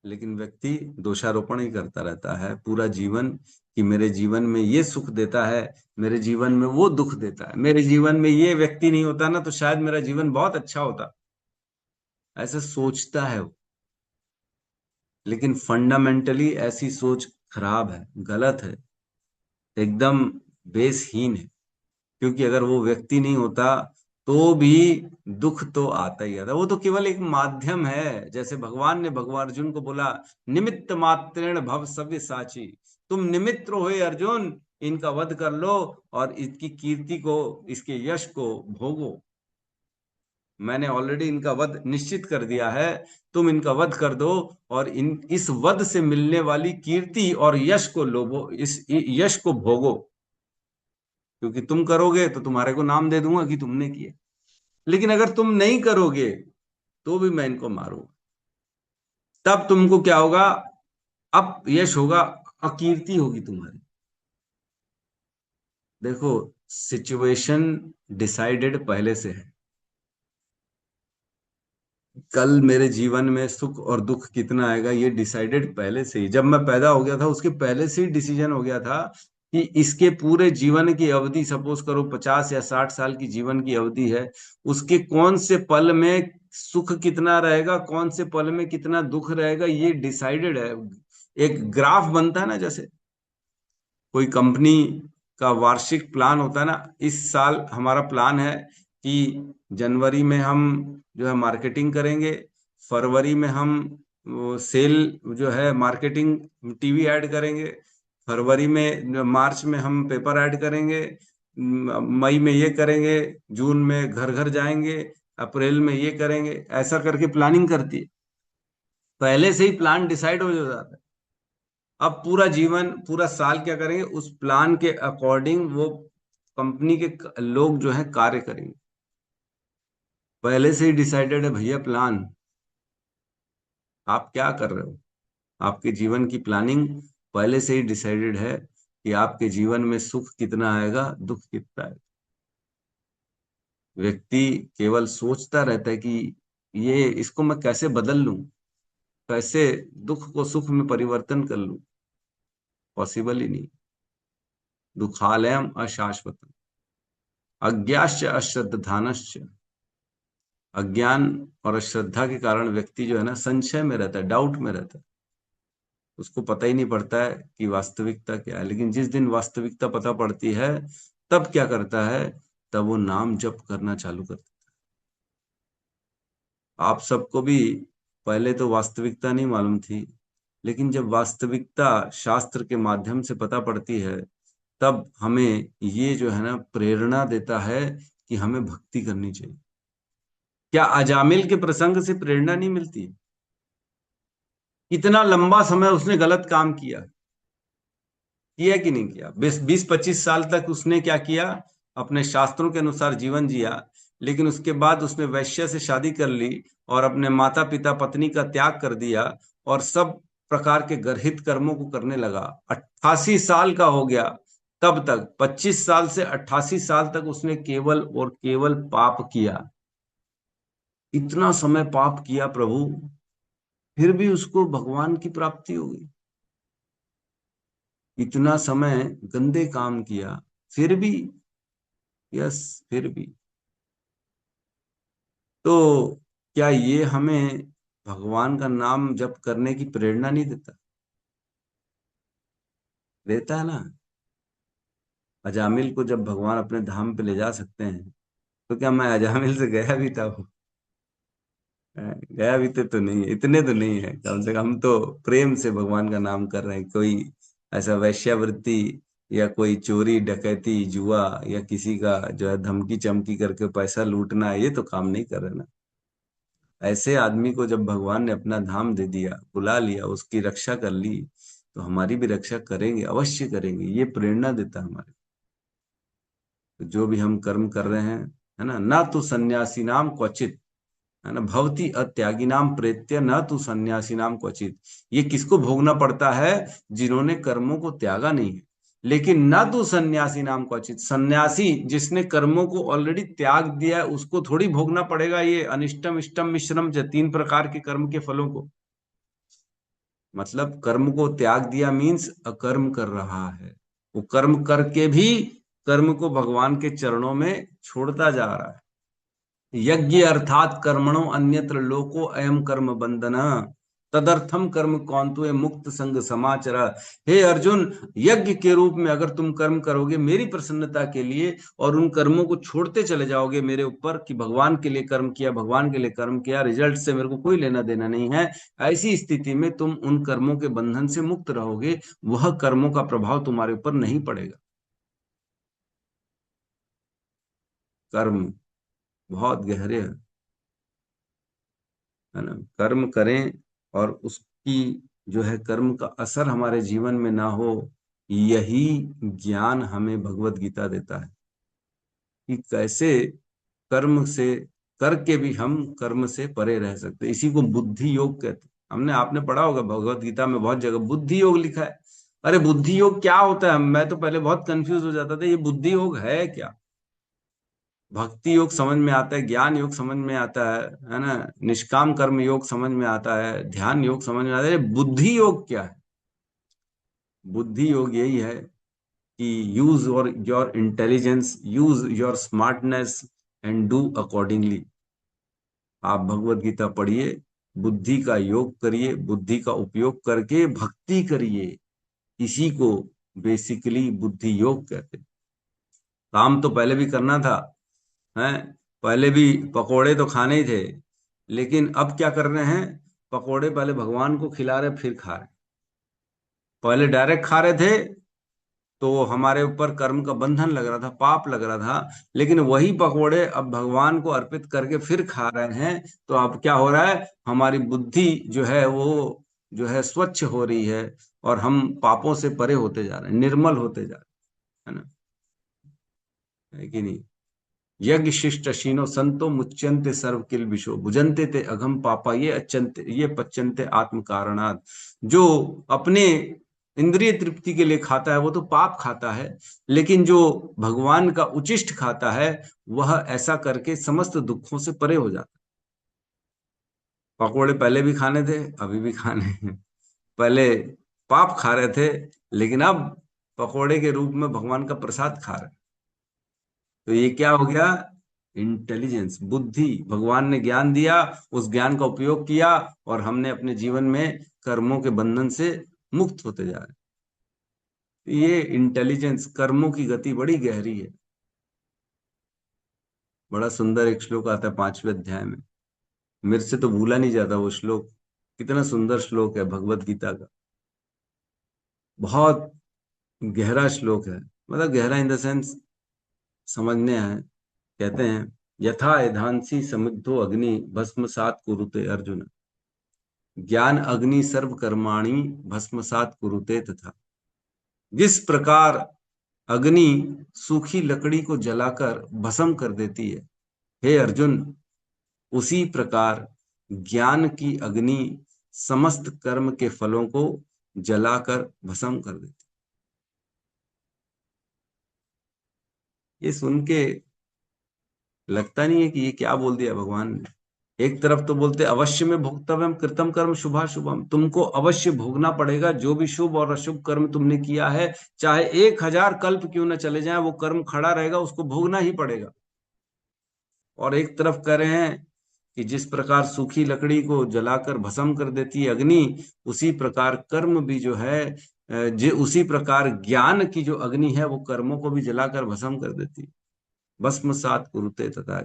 लेकिन व्यक्ति दोषारोपण ही करता रहता है पूरा जीवन कि मेरे जीवन में ये सुख देता है, मेरे जीवन में वो दुख देता है, मेरे जीवन में ये व्यक्ति नहीं होता ना तो शायद मेरा जीवन बहुत अच्छा होता, ऐसे सोचता है वो। लेकिन फंडामेंटली ऐसी सोच खराब है, गलत है, एकदम बेसहीन है। क्योंकि अगर वो व्यक्ति नहीं होता तो भी दुख तो आता ही आता, वो तो केवल एक माध्यम है। जैसे भगवान ने भगवान अर्जुन को बोला, निमित्त मात्रेण भव सव्य साची, तुम निमित्त हो हे अर्जुन, इनका वध कर लो और इसकी कीर्ति को, इसके यश को भोगो। मैंने ऑलरेडी इनका वध निश्चित कर दिया है, तुम इनका वध कर दो और इस वध से मिलने वाली कीर्ति और यश को लोभो, इस यश को भोगो। क्योंकि तुम करोगे तो तुम्हारे को नाम दे दूंगा कि तुमने किया, लेकिन अगर तुम नहीं करोगे तो भी मैं इनको मारूंगा। तब तुमको क्या होगा, अब यश होगा, अकीर्ति होगी तुम्हारी। देखो, सिचुएशन डिसाइडेड पहले से है। कल मेरे जीवन में सुख और दुख कितना आएगा ये डिसाइडेड पहले से ही, जब मैं पैदा हो गया था उसके पहले से ही डिसीजन हो गया था कि इसके पूरे जीवन की अवधि, सपोज करो 50 या 60 साल की जीवन की अवधि है, उसके कौन से पल में सुख कितना रहेगा, कौन से पल में कितना दुख रहेगा, ये डिसाइडेड है। एक ग्राफ बनता है ना, जैसे कोई कंपनी का वार्षिक प्लान होता है ना, इस साल हमारा प्लान है कि जनवरी में हम जो है मार्केटिंग करेंगे, फरवरी में हम सेल जो है मार्केटिंग टीवी ऐड करेंगे, फरवरी में, मार्च में हम पेपर ऐड करेंगे, मई में ये करेंगे, जून में घर घर जाएंगे, अप्रैल में ये करेंगे, ऐसा करके प्लानिंग करती है। पहले से ही प्लान डिसाइड हो जाता है। अब पूरा जीवन, पूरा साल क्या करेंगे, उस प्लान के अकॉर्डिंग वो कंपनी के लोग जो है कार्य करेंगे। पहले से ही डिसाइडेड है भैया प्लान। आप क्या कर रहे हो, आपके जीवन की प्लानिंग पहले से ही डिसाइडेड है कि आपके जीवन में सुख कितना आएगा, दुख कितना आएगा। व्यक्ति केवल सोचता रहता है कि ये, इसको मैं कैसे बदल लूं, कैसे दुख को सुख में परिवर्तन कर लूं। पॉसिबल ही नहीं। दुखालयम अशाश्वतम अज्ञाश्च अश्रद्धानश्च। अज्ञान और अश्रद्धा के कारण व्यक्ति जो है ना संशय में रहता है, डाउट में रहता है, उसको पता ही नहीं पड़ता है कि वास्तविकता क्या है। लेकिन जिस दिन वास्तविकता पता पड़ती है तब क्या करता है, तब वो नाम जप करना चालू करता है। आप सबको भी पहले तो वास्तविकता नहीं मालूम थी, लेकिन जब वास्तविकता शास्त्र के माध्यम से पता पड़ती है तब हमें ये जो है ना प्रेरणा देता है कि हमें भक्ति करनी चाहिए। क्या अजामिल के प्रसंग से प्रेरणा नहीं मिलती? इतना लंबा समय उसने गलत काम किया कि नहीं किया? 20-25 साल तक उसने क्या किया, अपने शास्त्रों के अनुसार जीवन जिया, लेकिन उसके बाद उसने वैश्य से शादी कर ली और अपने माता पिता पत्नी का त्याग कर दिया और सब प्रकार के गर्हित कर्मों को करने लगा। 88 साल का हो गया तब तक, 25 साल से 88 साल तक उसने केवल और केवल पाप किया। इतना समय पाप किया प्रभु, फिर भी उसको भगवान की प्राप्ति हो गई। इतना समय गंदे काम किया फिर भी, यस फिर भी। तो क्या ये हमें भगवान का नाम जप करने की प्रेरणा नहीं देता? देता है ना। अजामिल को जब भगवान अपने धाम पे ले जा सकते हैं तो क्या मैं अजामिल से गया भी था? वो गया भी तो नहीं है, इतने तो नहीं है। कम से कम हम तो प्रेम से भगवान का नाम कर रहे हैं। कोई ऐसा वैश्यावृत्ति या कोई चोरी डकैती जुआ या किसी का जो है धमकी चमकी करके पैसा लूटना, ये तो काम नहीं कर रहे ना। ऐसे आदमी को जब भगवान ने अपना धाम दे दिया, बुला लिया, उसकी रक्षा कर ली, तो हमारी भी रक्षा करेंगे, अवश्य करेंगे। ये प्रेरणा देता है हमारे। तो जो भी हम कर्म कर रहे हैं, है ना, ना तो सन्यासी नाम क्वचित, है ना, भवती अत्यागी नाम प्रेत्य न तू सन्यासी नाम क्वचित। ये किसको भोगना पड़ता है? जिन्होंने कर्मों को त्यागा नहीं है, लेकिन न तू सन्यासी नाम क्वचित, सन्यासी जिसने कर्मों को ऑलरेडी त्याग दिया है उसको थोड़ी भोगना पड़ेगा ये अनिष्टम इष्टम मिश्रम जो 3 प्रकार के कर्म के फलों को। मतलब कर्म को त्याग दिया मीन्स अकर्म कर रहा है, वो कर्म करके भी कर्म को भगवान के चरणों में छोड़ता जा रहा है। यज्ञ अर्थात कर्मणो अन्यत्र लोको अयम कर्म बंधन तदर्थम कर्म कौंतु मुक्त संग समाचर। हे अर्जुन, यज्ञ के रूप में अगर तुम कर्म करोगे मेरी प्रसन्नता के लिए और उन कर्मों को छोड़ते चले जाओगे मेरे ऊपर कि भगवान के लिए कर्म किया, भगवान के लिए कर्म किया, रिजल्ट से मेरे को कोई लेना देना नहीं है, ऐसी स्थिति में तुम उन कर्मों के बंधन से मुक्त रहोगे, वह कर्मों का प्रभाव तुम्हारे ऊपर नहीं पड़ेगा। कर्म बहुत गहरे है ना। कर्म करें और उसकी जो है कर्म का असर हमारे जीवन में ना हो, यही ज्ञान हमें भगवत गीता देता है कि कैसे कर्म से करके भी हम कर्म से परे रह सकते। इसी को बुद्धि योग कहते हैं। हमने आपने पढ़ा होगा भगवत गीता में बहुत जगह बुद्धि योग लिखा है। अरे बुद्धि योग क्या होता है? मैं तो पहले बहुत कंफ्यूज हो जाता था, ये बुद्धि योग है क्या? भक्ति योग समझ में आता है, ज्ञान योग समझ में आता है ना, निष्काम कर्म योग समझ में आता है, ध्यान योग समझ में आता है, बुद्धि योग क्या है? बुद्धि योग यही है कि use your intelligence, use your smartness and do accordingly. आप भगवत गीता पढ़िए, बुद्धि का योग करिए, बुद्धि का उपयोग करके भक्ति करिए, इसी को बेसिकली बुद्धि योग कहते हैं। काम तो पहले भी करना था, हैं, पहले भी पकोड़े तो खाने ही थे, लेकिन अब क्या कर रहे हैं? पकोड़े पहले भगवान को खिला रहे फिर खा रहे। पहले डायरेक्ट खा रहे थे तो हमारे ऊपर कर्म का बंधन लग रहा था, पाप लग रहा था, लेकिन वही पकोड़े अब भगवान को अर्पित करके फिर खा रहे हैं तो अब क्या हो रहा है? हमारी बुद्धि जो है वो जो है स्वच्छ हो रही है और हम पापों से परे होते जा रहे हैं, निर्मल होते जा रहे हैं, है ना? है कि नहीं? यज्ञ शिष्ट शीनो संतो मुच्यंते सर्व किल विशो भुजंते ते अघम पापा ये अच्यंते ये पच्यंते आत्म कारणात्। जो अपने इंद्रिय तृप्ति के लिए खाता है वो तो पाप खाता है, लेकिन जो भगवान का उचिष्ट खाता है वह ऐसा करके समस्त दुखों से परे हो जाता है। पकोड़े पहले भी खाने थे, अभी भी खाने हैं। पहले पाप खा रहे थे, लेकिन अब पकोड़े के रूप में भगवान का प्रसाद खा रहे हैं। तो ये क्या हो गया? इंटेलिजेंस, बुद्धि। भगवान ने ज्ञान दिया, उस ज्ञान का उपयोग किया और हमने अपने जीवन में कर्मों के बंधन से मुक्त होते जा रहे हैं। ये इंटेलिजेंस, कर्मों की गति बड़ी गहरी है। बड़ा सुंदर एक श्लोक आता है 5वें अध्याय में, मेरे से तो भूला नहीं जाता वो श्लोक। कितना सुंदर श्लोक है भगवत गीता का, बहुत गहरा श्लोक है। मतलब गहरा इन द सेंस समझने है। कहते हैं यथा एधांसी समिद्धो अग्नि भस्मसात कुरुते अर्जुन, ज्ञान अग्नि सर्व कर्माणि भस्मसात कुरुते तथा। जिस प्रकार अग्नि सूखी लकड़ी को जलाकर भस्म कर देती है, हे अर्जुन, उसी प्रकार ज्ञान की अग्नि समस्त कर्म के फलों को जलाकर भस्म कर देती। ये सुन के लगता नहीं है कि ये क्या बोल दिया भगवान ने। एक तरफ तो बोलते अवश्य में भोक्तव्यम कृतम कर्म शुभाशुभम, तुमको अवश्य भोगना पड़ेगा जो भी शुभ और अशुभ कर्म तुमने किया है, चाहे 1000 कल्प क्यों न चले जाएं, वो कर्म खड़ा रहेगा, उसको भोगना ही पड़ेगा। और एक तरफ कह रहे हैं कि जिस प्रकार सूखी लकड़ी को जलाकर भस्म कर देती है अग्नि, उसी प्रकार कर्म भी जो है उसी प्रकार ज्ञान की जो अग्नि है वो कर्मों को भी जलाकर भस्म कर देती है। भस्मसात कुरुते तथा।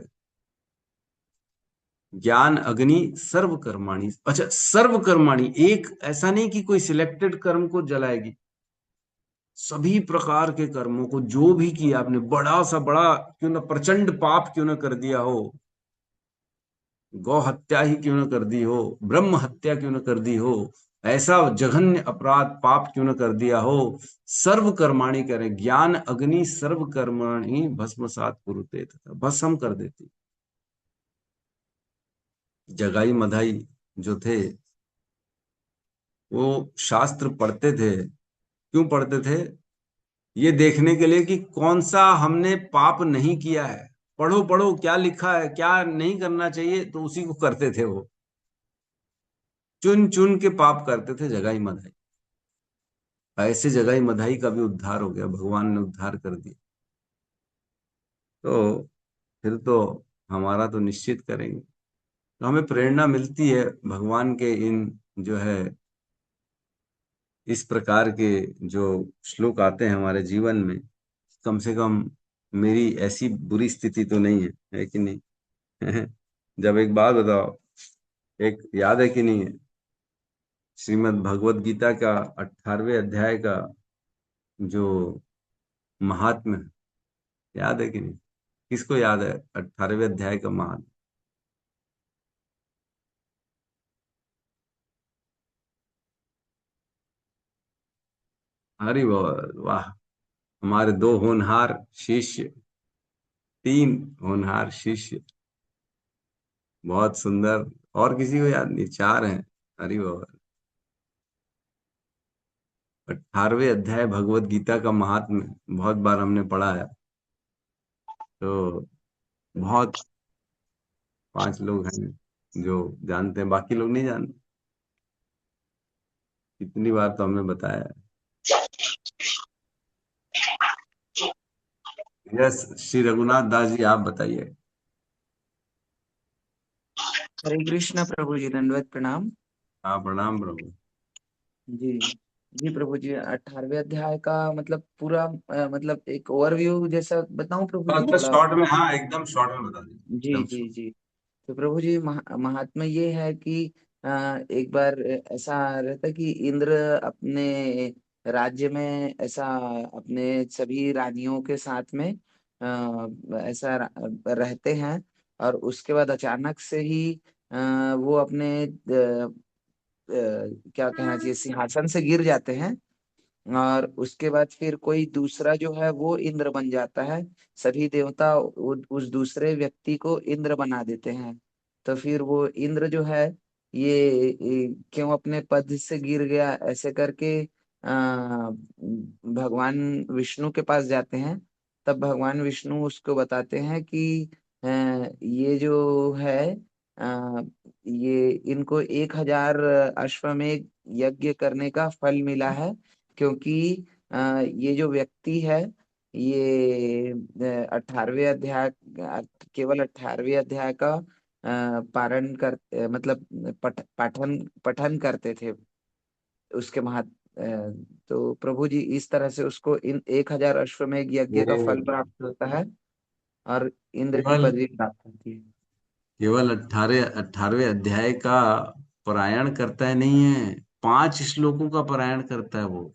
ज्ञान अग्नि सर्व कर्माणि, अच्छा सर्व कर्माणि, एक ऐसा नहीं कि कोई सिलेक्टेड कर्म को जलाएगी, सभी प्रकार के कर्मों को जो भी किया आपने, बड़ा सा बड़ा क्यों ना प्रचंड पाप क्यों ना कर दिया हो, गौ हत्या ही क्यों न कर दी हो, ब्रह्म हत्या क्यों न कर दी हो, ऐसा जघन्य अपराध पाप क्यों न कर दिया हो, सर्व कर्माणि करें, ज्ञान अग्नि सर्व कर्माणि भस्मसात कुरुते तथा, भस्म कर देती। जगाई मधाई जो थे वो शास्त्र पढ़ते थे। क्यों पढ़ते थे? ये देखने के लिए कि कौन सा हमने पाप नहीं किया है। पढ़ो पढ़ो क्या लिखा है, क्या नहीं करना चाहिए, तो उसी को करते थे वो। चुन चुन के पाप करते थे, जगाई मधाई। ऐसे जगाई मधाई का भी उद्धार हो गया, भगवान ने उद्धार कर दिया। तो फिर तो हमारा तो निश्चित करेंगे। तो हमें प्रेरणा मिलती है भगवान के इन जो है इस प्रकार के जो श्लोक आते हैं हमारे जीवन में। कम से कम मेरी ऐसी बुरी स्थिति तो नहीं है कि नहीं? जब एक बात बताओ, एक याद है कि नहीं है, श्रीमद् भगवत गीता का 18वें अध्याय का जो महात्म्य है, याद है कि नहीं? किसको याद है 18वें अध्याय का महात्म्य? हरि बोल, वाह। हमारे दो होनहार शिष्य, तीन होनहार शिष्य, बहुत सुंदर। और किसी को याद नहीं? चार हैं। हरि बोल। 18वें अध्याय भगवत गीता का महात्म्य बहुत बार हमने पढ़ा है। तो बहुत, पांच लोग हैं जो जानते हैं, बाकी लोग नहीं जानते। कितनी बार तो हमने बताया है। यस, श्री रघुनाथ दास जी आप बताइए। हरे कृष्णा प्रभु जी, दंडवत प्रणाम। हाँ, प्रणाम प्रभु। जी जी प्रभु जी, 18वें अध्याय का मतलब पूरा मतलब एक ओवरव्यू जैसा बताऊं प्रभु जी, बस थोड़ा। शॉर्ट में, हाँ एकदम शॉर्ट में बता दीजिए, जी एकदम जी शॉर्ट। जी। तो प्रभु जी, महात्मा ये है कि एक बार ऐसा रहता कि इंद्र अपने राज्य में ऐसा अपने सभी रानियों के साथ में ऐसा रहते हैं। और उसके बाद अचानक से ही वो अपने क्या कहना चाहिए, सिंहासन से गिर जाते हैं। और उसके बाद फिर कोई दूसरा जो है वो इंद्र बन जाता है। सभी देवता उस दूसरे व्यक्ति को इंद्र बना देते हैं। तो फिर वो इंद्र जो है ये क्यों अपने पद से गिर गया ऐसे करके भगवान विष्णु के पास जाते हैं। तब भगवान विष्णु उसको बताते हैं कि ये जो है ये इनको 1000 अश्वमेध यज्ञ करने का फल मिला है। क्योंकि ये जो व्यक्ति है ये 18वें अध्याय, केवल 18वें अध्याय का पारण कर मतलब पाठन पठन करते थे उसके तो प्रभु जी इस तरह से उसको इन 1000 अश्वमेध यज्ञ का वो फल प्राप्त होता है और इंद्र की केवल पदवी प्राप्त होती है। केवल 18वें अध्याय का पारायण करता है नहीं है, 5 श्लोकों का पारायण करता है वो।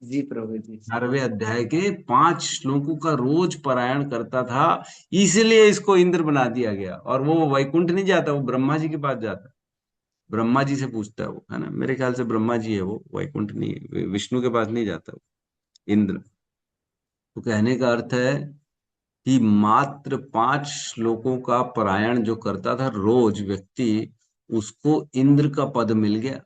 जी प्रभु जी। 18वें अध्याय के 5 श्लोकों का रोज पारायण करता था। इसलिए इसको इंद्र बना दिया गया। और वो वैकुंठ नहीं जाता, वो ब्रह्मा जी के पास जाता है। ब्रह्मा जी से पूछता है वो, है ना, मेरे ख्याल से ब्रह्मा जी है वो, वैकुंठ नहीं है, विष्णु के पास नहीं जाता वो, इंद्र। तो कहने का अर्थ है कि मात्र 5 श्लोकों का पारायण जो करता था रोज व्यक्ति, उसको इंद्र का पद मिल गया।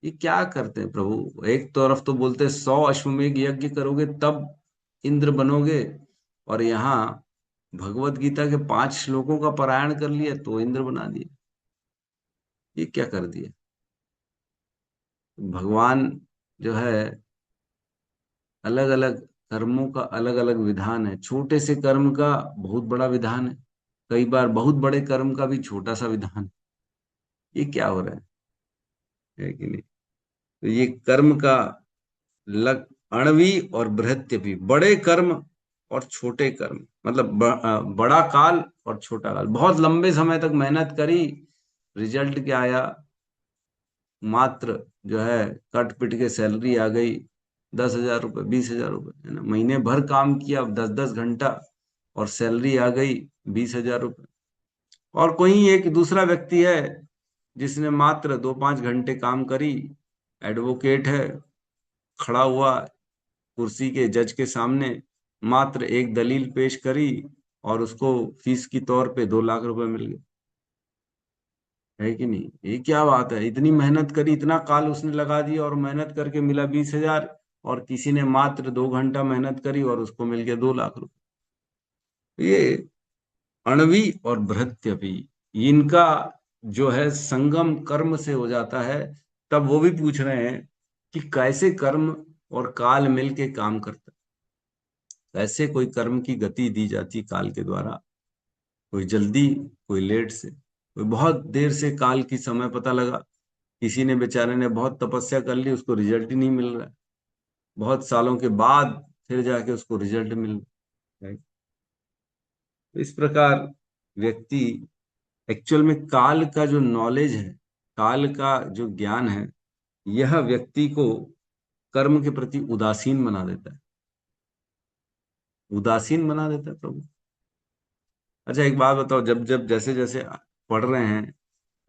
ये क्या करते हैं प्रभु? एक तरफ तो बोलते हैं 100 अश्वमेध यज्ञ करोगे तब इंद्र बनोगे, और यहाँ भगवत गीता के 5 श्लोकों का पारायण कर लिया तो इंद्र बना दिया। ये क्या कर दिया? भगवान जो है अलग अलग कर्मों का अलग अलग विधान है। छोटे से कर्म का बहुत बड़ा विधान है, कई बार बहुत बड़े कर्म का भी छोटा सा विधान है। ये क्या हो रहा है कि नहीं? तो ये कर्म का लग अणवी और बृहत्य भी, बड़े कर्म और छोटे कर्म, मतलब बड़ा काल और छोटा काल। बहुत लंबे समय तक मेहनत करी, रिजल्ट क्या आया? मात्र जो है कट पिट के सैलरी आ गई, 10,000 रुपये, 20,000 रुपये, है ना। महीने भर काम किया, 10-10 घंटा, और सैलरी आ गई 20,000 रुपये। और कोई एक दूसरा व्यक्ति है जिसने मात्र 2-5 घंटे काम करी, एडवोकेट है, खड़ा हुआ कुर्सी के जज के सामने, मात्र एक दलील पेश करी, और उसको फीस की तौर पे 2 लाख रुपए मिल गए। है कि नहीं? ये क्या बात है? इतनी मेहनत करी, इतना काल उसने लगा दिया, और मेहनत करके मिला 20,000। और किसी ने मात्र 2 घंटा मेहनत करी और उसको मिल गया 2 लाख रुपए। ये अणवी और भृत्यपि, इनका जो है संगम कर्म से हो जाता है। तब वो भी पूछ रहे हैं कि कैसे कर्म और काल मिलके काम करता है, कैसे कोई कर्म की गति दी जाती काल के द्वारा, कोई जल्दी कोई लेट से, कोई बहुत देर से काल की समय पता लगा, किसी ने बेचारे ने बहुत तपस्या कर ली, उसको रिजल्ट ही नहीं मिल रहा है, बहुत सालों के बाद फिर जाके उसको रिजल्ट मिल रहा है। तो इस प्रकार व्यक्ति एक्चुअल में काल का जो नॉलेज है, काल का जो ज्ञान है, यह व्यक्ति को कर्म के प्रति उदासीन बना देता है, उदासीन बना देता है प्रभु। अच्छा एक बात बताओ, जब जब जैसे जैसे पढ़ रहे हैं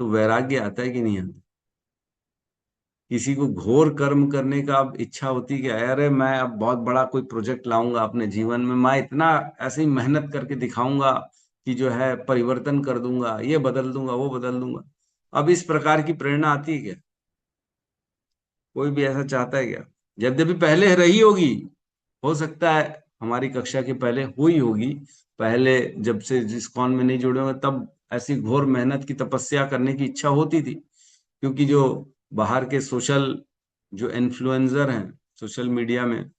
तो वैराग्य आता है कि नहीं आता? किसी को घोर कर्म करने का अब इच्छा होती है कि अरे मैं अब बहुत बड़ा कोई प्रोजेक्ट लाऊंगा अपने जीवन में, मैं इतना ऐसे ही मेहनत करके दिखाऊंगा कि जो है परिवर्तन कर दूंगा, ये बदल दूंगा वो बदल दूंगा। अब इस प्रकार की प्रेरणा आती है क्या? कोई भी ऐसा चाहता है क्या? यद्यपि पहले रही होगी, हो सकता है हमारी कक्षा के पहले हुई होगी, पहले जब से जिस कौन में नहीं जुड़े होंगे तब ऐसी घोर मेहनत की तपस्या करने की इच्छा होती थी, क्योंकि जो बाहर के सोशल जो इन्फ्लुएंसर हैं सोशल मीडिया में,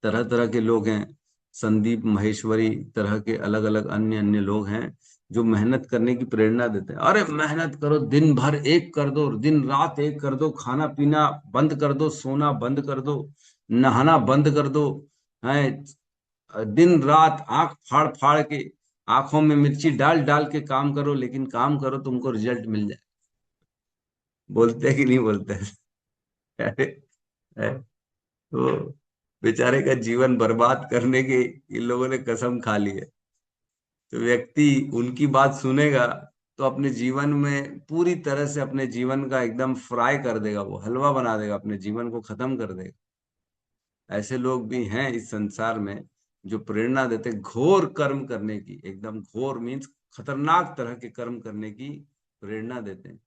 तरह तरह के लोग हैं, संदीप महेश्वरी तरह के अलग अलग अन्य अन्य लोग हैं जो मेहनत करने की प्रेरणा देते हैं। अरे मेहनत करो, दिन भर एक कर दो, दिन रात एक कर दो, खाना पीना बंद कर दो, सोना बंद कर दो, नहाना बंद कर दो, है दिन रात आंख फाड़ फाड़ के आंखों में मिर्ची डाल डाल के काम करो, लेकिन काम करो तुमको रिजल्ट मिल जाए। बोलते हैं कि नहीं बोलते हैं? तो बेचारे का जीवन बर्बाद करने की इन लोगों ने कसम खा ली है। तो व्यक्ति उनकी बात सुनेगा तो अपने जीवन में पूरी तरह से अपने जीवन का एकदम फ्राई कर देगा, वो हलवा बना देगा, अपने जीवन को खत्म कर देगा। ऐसे लोग भी हैं इस संसार में जो प्रेरणा देते घोर कर्म करने की, एकदम घोर मीन्स खतरनाक तरह के कर्म करने की प्रेरणा देते हैं।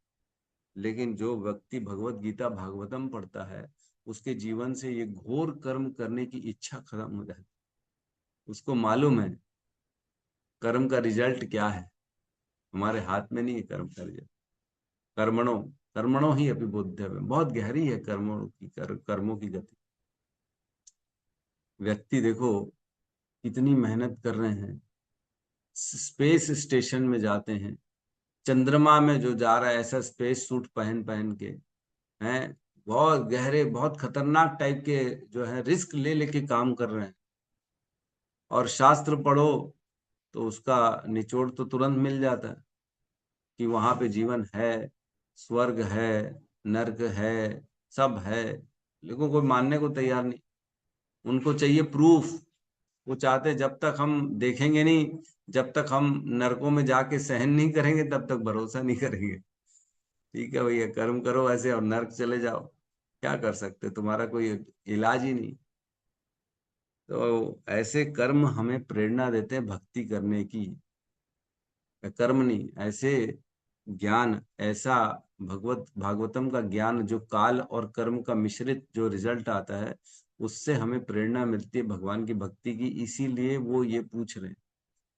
लेकिन जो व्यक्ति भगवत गीता भागवतम पढ़ता है उसके जीवन से ये घोर कर्म करने की इच्छा खत्म हो जाती है। उसको मालूम है कर्म का रिजल्ट क्या है, हमारे हाथ में नहीं है कर्म का रिजल्ट। कर्मणों कर्मणों ही अभी बोध्य में, बहुत गहरी है कर्मों की कर्मों की गति। व्यक्ति देखो कितनी मेहनत कर रहे हैं, स्पेस स्टेशन में जाते हैं, चंद्रमा में जो जा रहा है ऐसा स्पेस सूट पहन पहन के, हैं बहुत गहरे बहुत खतरनाक टाइप के जो है रिस्क ले लेके काम कर रहे हैं। और शास्त्र पढ़ो तो उसका निचोड़ तो तुरंत मिल जाता है कि वहां पे जीवन है, स्वर्ग है, नर्क है, सब है। लेकिन कोई मानने को तैयार नहीं, उनको चाहिए प्रूफ। वो चाहते जब तक हम देखेंगे नहीं, जब तक हम नरकों में जाके सहन नहीं करेंगे तब तक भरोसा नहीं करेंगे। ठीक है भैया, कर्म करो ऐसे और नर्क चले जाओ, क्या कर सकते, तुम्हारा कोई इलाज ही नहीं। तो ऐसे कर्म हमें प्रेरणा देते हैं भक्ति करने की, कर्म नहीं, ऐसे ज्ञान, ऐसा भगवत भागवतम का ज्ञान जो काल और कर्म का मिश्रित जो रिजल्ट आता है उससे हमें प्रेरणा मिलती है भगवान की भक्ति की। इसीलिए वो ये पूछ रहे हैं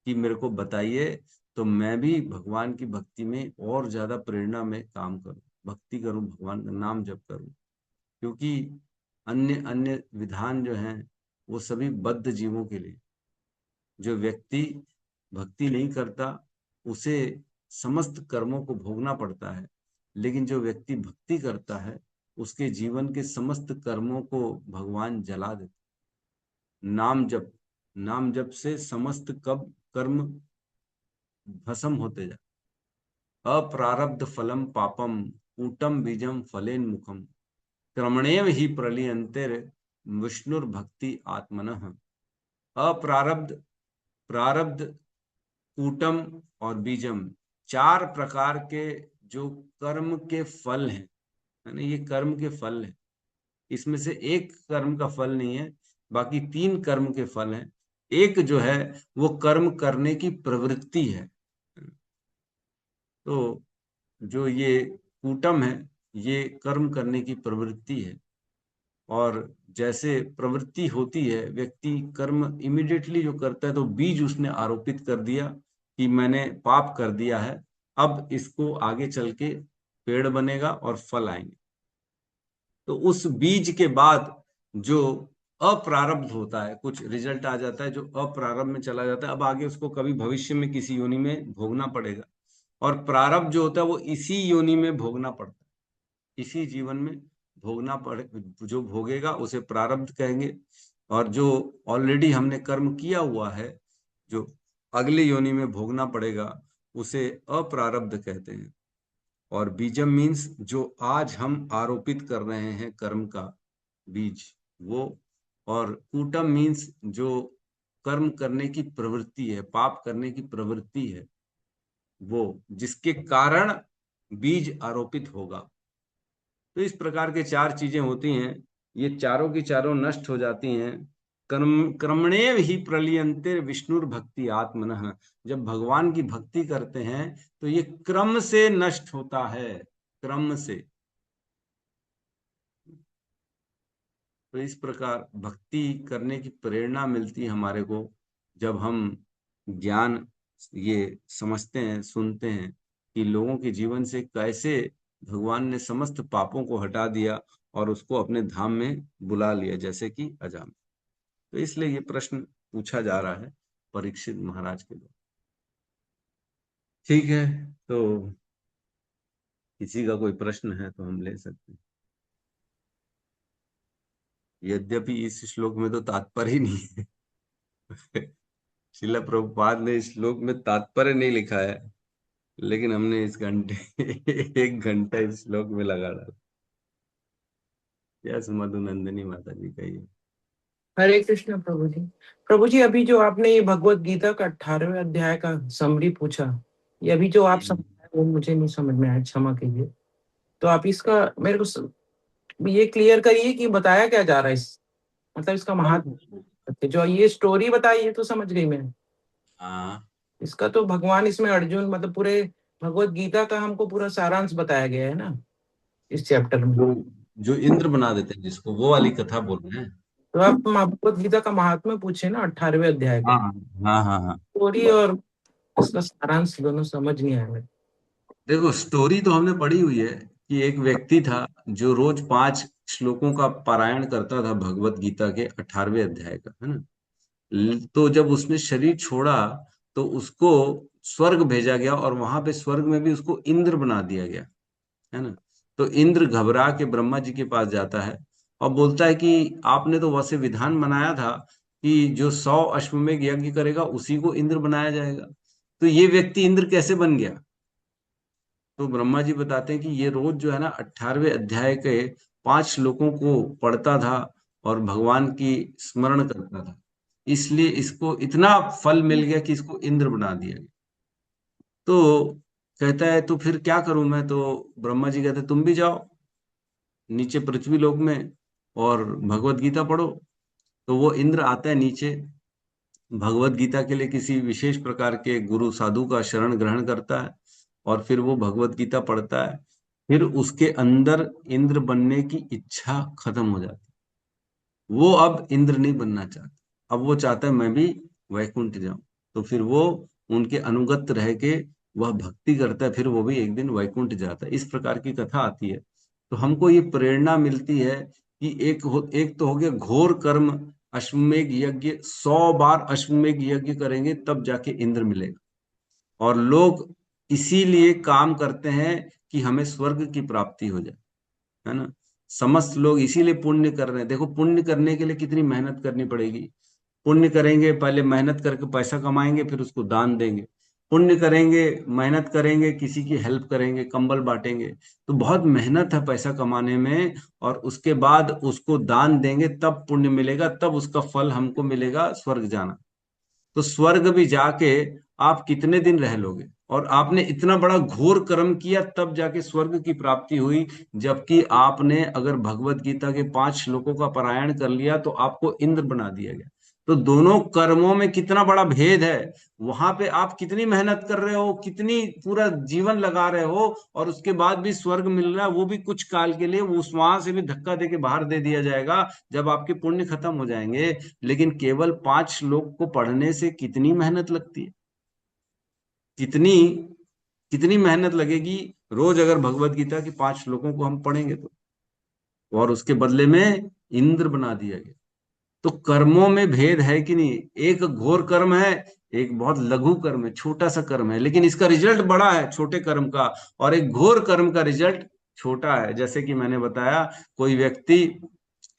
कि मेरे को बताइए तो मैं भी भगवान की भक्ति में और ज्यादा प्रेरणा में काम करूं, भक्ति करूं, भगवान का नाम जप करूं। क्योंकि अन्य अन्य विधान जो हैं वो सभी बद्ध जीवों के लिए। जो व्यक्ति भक्ति नहीं करता उसे समस्त कर्मों को भोगना पड़ता है, लेकिन जो व्यक्ति भक्ति करता है उसके जीवन के समस्त कर्मों को भगवान जला देते। नाम जप, नाम जप से समस्त कब कर्म भस्म होते जाते। अप्रारब्ध फलम पापम कूटम बीजम फलेन मुखम क्रमणेव ही प्रलियंतेर विष्णुर्भक्ति आत्मनः। अप्रारब्ध, प्रारब्ध, कूटम और बीजम, 4 प्रकार के जो कर्म के फल हैं, यानी ये कर्म के फल हैं। इसमें से एक कर्म का फल नहीं है, बाकी 3 कर्म के फल हैं। एक जो है वो कर्म करने की प्रवृत्ति है। तो जो ये कूटम है ये कर्म करने की प्रवृत्ति है, और जैसे प्रवृत्ति होती है, व्यक्ति कर्म इमीडिएटली जो करता है, तो बीज उसने आरोपित कर दिया कि मैंने पाप कर दिया है, अब इसको आगे चल के पेड़ बनेगा और फल आएंगे। तो उस बीज के बाद जो अप्रारब्ध होता है, कुछ रिजल्ट आ जाता है जो अप्रारब्ध में चला जाता है, अब आगे उसको कभी भविष्य में किसी योनि में भोगना पड़ेगा। और प्रारब्ध जो होता है वो इसी योनि में भोगना पड़ता है, इसी जीवन में भोगना पड़े, जो भोगेगा उसे प्रारब्ध कहेंगे। और जो ऑलरेडी हमने कर्म किया हुआ है, जो अगली योनि में भोगना पड़ेगा, उसे अप्रारब्ध कहते हैं। और बीजम मीन्स जो आज हम आरोपित कर रहे हैं कर्म का बीज, वो। और कूटम मीन्स जो कर्म करने की प्रवृत्ति है, पाप करने की प्रवृत्ति है, वो, जिसके कारण बीज आरोपित होगा। तो इस प्रकार के चार चीजें होती हैं, ये चारों की चारों नष्ट हो जाती हैं। कर्मणेव ही प्रलियंते विष्णुर भक्ति आत्मनः। जब भगवान की भक्ति करते हैं तो ये क्रम से नष्ट होता है, क्रम से। तो इस प्रकार भक्ति करने की प्रेरणा मिलती है हमारे को जब हम ज्ञान ये समझते हैं, सुनते हैं कि लोगों के जीवन से कैसे भगवान ने समस्त पापों को हटा दिया और उसको अपने धाम में बुला लिया, जैसे कि अजामिल। तो इसलिए ये प्रश्न पूछा जा रहा है परीक्षित महाराज के द्वारा। ठीक है, तो किसी का कोई प्रश्न है तो हम ले सकते हैं। यद्यपि इस श्लोक में तो तात्पर्य ही नहीं है श्रील प्रभुपाद ने इस श्लोक में तात्पर्य नहीं लिखा है, लेकिन हमने इस घंटे 1 घंटा इस श्लोक में लगा डाला। यस मधुनंदिनी माता जी कहिए। हरे कृष्ण प्रभु जी। प्रभु जी, अभी जो आपने ये भगवत गीता का 18वें अध्याय का समरी पूछा, ये अभी जो आप समझाए वो मुझे नहीं समझ में आया, क्षमा कीजिए। तो आप इसका मेरे को ये क्लियर करिए कि बताया क्या जा रहा है, इस मतलब इसका महात्म जो ये स्टोरी बताई है तो समझ गई मैं। हाँ, इसका तो भगवान इसमें अर्जुन मतलब पूरे भगवत गीता का हमको पूरा सारांश बताया गया है ना इस चैप्टर में। जो इंद्र बना देते हैं जिसको, वो वाली कथा बोल रहे हैं। तो आप भगवत गीता का महात्म्य पूछे ना 18वें अध्याय का, हाँ हाँ हाँ। स्टोरी और इसका सारांश दोनों समझ नहीं आया मेरे। देखो, स्टोरी तो हमने पढ़ी हुई है कि एक व्यक्ति था जो रोज 5 श्लोकों का पारायण करता था भगवत गीता के 18वें अध्याय का, है ना। तो जब उसने शरीर छोड़ा तो उसको स्वर्ग भेजा गया और वहां पे स्वर्ग में भी उसको इंद्र बना दिया गया, है ना। तो इंद्र घबरा के ब्रह्मा जी के पास जाता है और बोलता है कि आपने तो वैसे विधान बनाया था कि जो 100 अश्वमेध यज्ञ करेगा उसी को इंद्र बनाया जाएगा, तो ये व्यक्ति इंद्र कैसे बन गया। तो ब्रह्मा जी बताते हैं कि ये रोज जो है ना 18वें अध्याय के 5 श्लोकों को पढ़ता था और भगवान की स्मरण करता था, इसलिए इसको इतना फल मिल गया कि इसको इंद्र बना दिया गया। तो कहता है तो फिर क्या करूं मैं। तो ब्रह्मा जी कहते तुम भी जाओ नीचे पृथ्वी लोक में और भगवत गीता पढ़ो। तो वो इंद्र आता है नीचे, भगवत गीता के लिए किसी विशेष प्रकार के गुरु साधु का शरण ग्रहण करता है और फिर वो भगवत गीता पढ़ता है। फिर उसके अंदर इंद्र बनने की इच्छा खत्म हो जाती, वो अब इंद्र नहीं बनना चाहता, अब वो चाहता है मैं भी वैकुंठ जाऊं। तो फिर वो उनके अनुगत रह के वह भक्ति करता है, फिर वो भी एक दिन वैकुंठ जाता है। इस प्रकार की कथा आती है। तो हमको ये प्रेरणा मिलती है कि एक तो हो गया घोर कर्म, अश्वमेध यज्ञ, 100 बार अश्वमेध यज्ञ करेंगे तब जाके इंद्र मिलेगा। और लोग इसीलिए काम करते हैं कि हमें स्वर्ग की प्राप्ति हो जाए, है ना। समस्त लोग इसीलिए पुण्य कर रहे हैं। देखो, पुण्य करने के लिए कितनी मेहनत करनी पड़ेगी। पुण्य करेंगे, पहले मेहनत करके पैसा कमाएंगे, फिर उसको दान देंगे। पुण्य करेंगे, मेहनत करेंगे, किसी की हेल्प करेंगे, कंबल बांटेंगे, तो बहुत मेहनत है पैसा कमाने में। और उसके बाद उसको दान देंगे तब पुण्य मिलेगा, तब उसका फल हमको मिलेगा स्वर्ग जाना। तो स्वर्ग भी जाके आप कितने दिन रह लोगे, और आपने इतना बड़ा घोर कर्म किया तब जाके स्वर्ग की प्राप्ति हुई। जबकि आपने अगर भगवत गीता के 5 श्लोकों का पारायण कर लिया तो आपको इंद्र बना दिया गया। तो दोनों कर्मों में कितना बड़ा भेद है। वहां पे आप कितनी मेहनत कर रहे हो, कितनी पूरा जीवन लगा रहे हो, और उसके बाद भी स्वर्ग मिल रहा है, वो भी कुछ काल के लिए, उस वहां से भी धक्का दे के बाहर दे दिया जाएगा जब आपके पुण्य खत्म हो जाएंगे। लेकिन केवल 5 श्लोक को पढ़ने से कितनी मेहनत लगती है, कितनी कितनी मेहनत लगेगी। रोज अगर भगवत गीता की 5 श्लोकों को हम पढ़ेंगे तो, और उसके बदले में इंद्र बना दिया गया। तो कर्मों में भेद है कि नहीं। एक घोर कर्म है, एक बहुत लघु कर्म है, छोटा सा कर्म है, लेकिन इसका रिजल्ट बड़ा है छोटे कर्म का। और एक घोर कर्म का रिजल्ट छोटा है। जैसे कि मैंने बताया, कोई व्यक्ति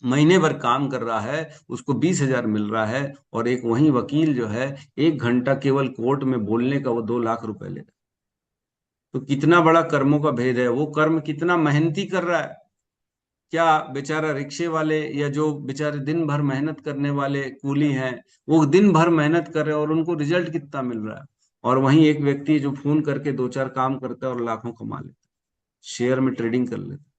महीने भर काम कर रहा है, उसको 20,000 मिल रहा है, और एक वही वकील जो है 1 घंटा केवल कोर्ट में बोलने का वो 2 लाख रुपए ले रहा है। तो कितना बड़ा कर्मों का भेद है। वो कर्म कितना मेहनती कर रहा है, क्या बेचारा रिक्शे वाले या जो बेचारे दिन भर मेहनत करने वाले कूली हैं, वो दिन भर मेहनत कर रहे हैं और उनको रिजल्ट कितना मिल रहा है। और वहीं एक व्यक्ति जो फोन करके 2-4 काम करता है और लाखों कमा लेता है, शेयर में ट्रेडिंग कर लेता है।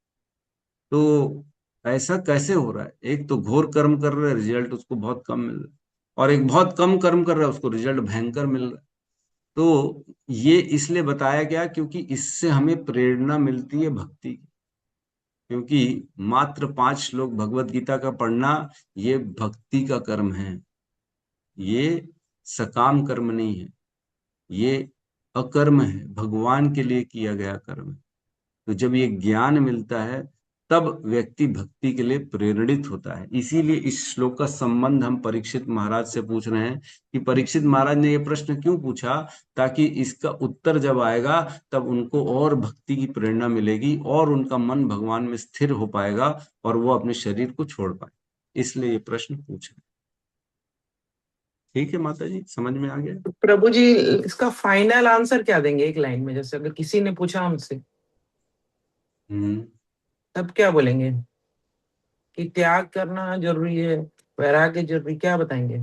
तो ऐसा कैसे हो रहा है। एक तो घोर कर्म कर रहा है, रिजल्ट उसको बहुत कम मिल रहा है, और एक बहुत कम कर्म कर रहा है, उसको रिजल्ट भयंकर मिल रहा है। तो ये इसलिए बताया गया क्योंकि इससे हमें प्रेरणा मिलती है भक्ति की। क्योंकि मात्र 5 श्लोक भगवत गीता का पढ़ना ये भक्ति का कर्म है, ये सकाम कर्म नहीं है, ये अकर्म है, भगवान के लिए किया गया कर्म है। तो जब ये ज्ञान मिलता है तब व्यक्ति भक्ति के लिए प्रेरित होता है। इसीलिए इस श्लोक का संबंध हम परीक्षित महाराज से पूछ रहे हैं कि परीक्षित महाराज ने ये प्रश्न क्यों पूछा, ताकि इसका उत्तर जब आएगा तब उनको और भक्ति की प्रेरणा मिलेगी और उनका मन भगवान में स्थिर हो पाएगा और वो अपने शरीर को छोड़ पाए। इसलिए ये प्रश्न पूछा। ठीक है माता जी, समझ में आ गया। तो प्रभु जी इसका फाइनल आंसर क्या देंगे एक लाइन में, जैसे अगर किसी ने पूछा हमसे तब क्या बोलेंगे कि त्याग करना जरूरी है, वैराग्य जरूरी, क्या बताएंगे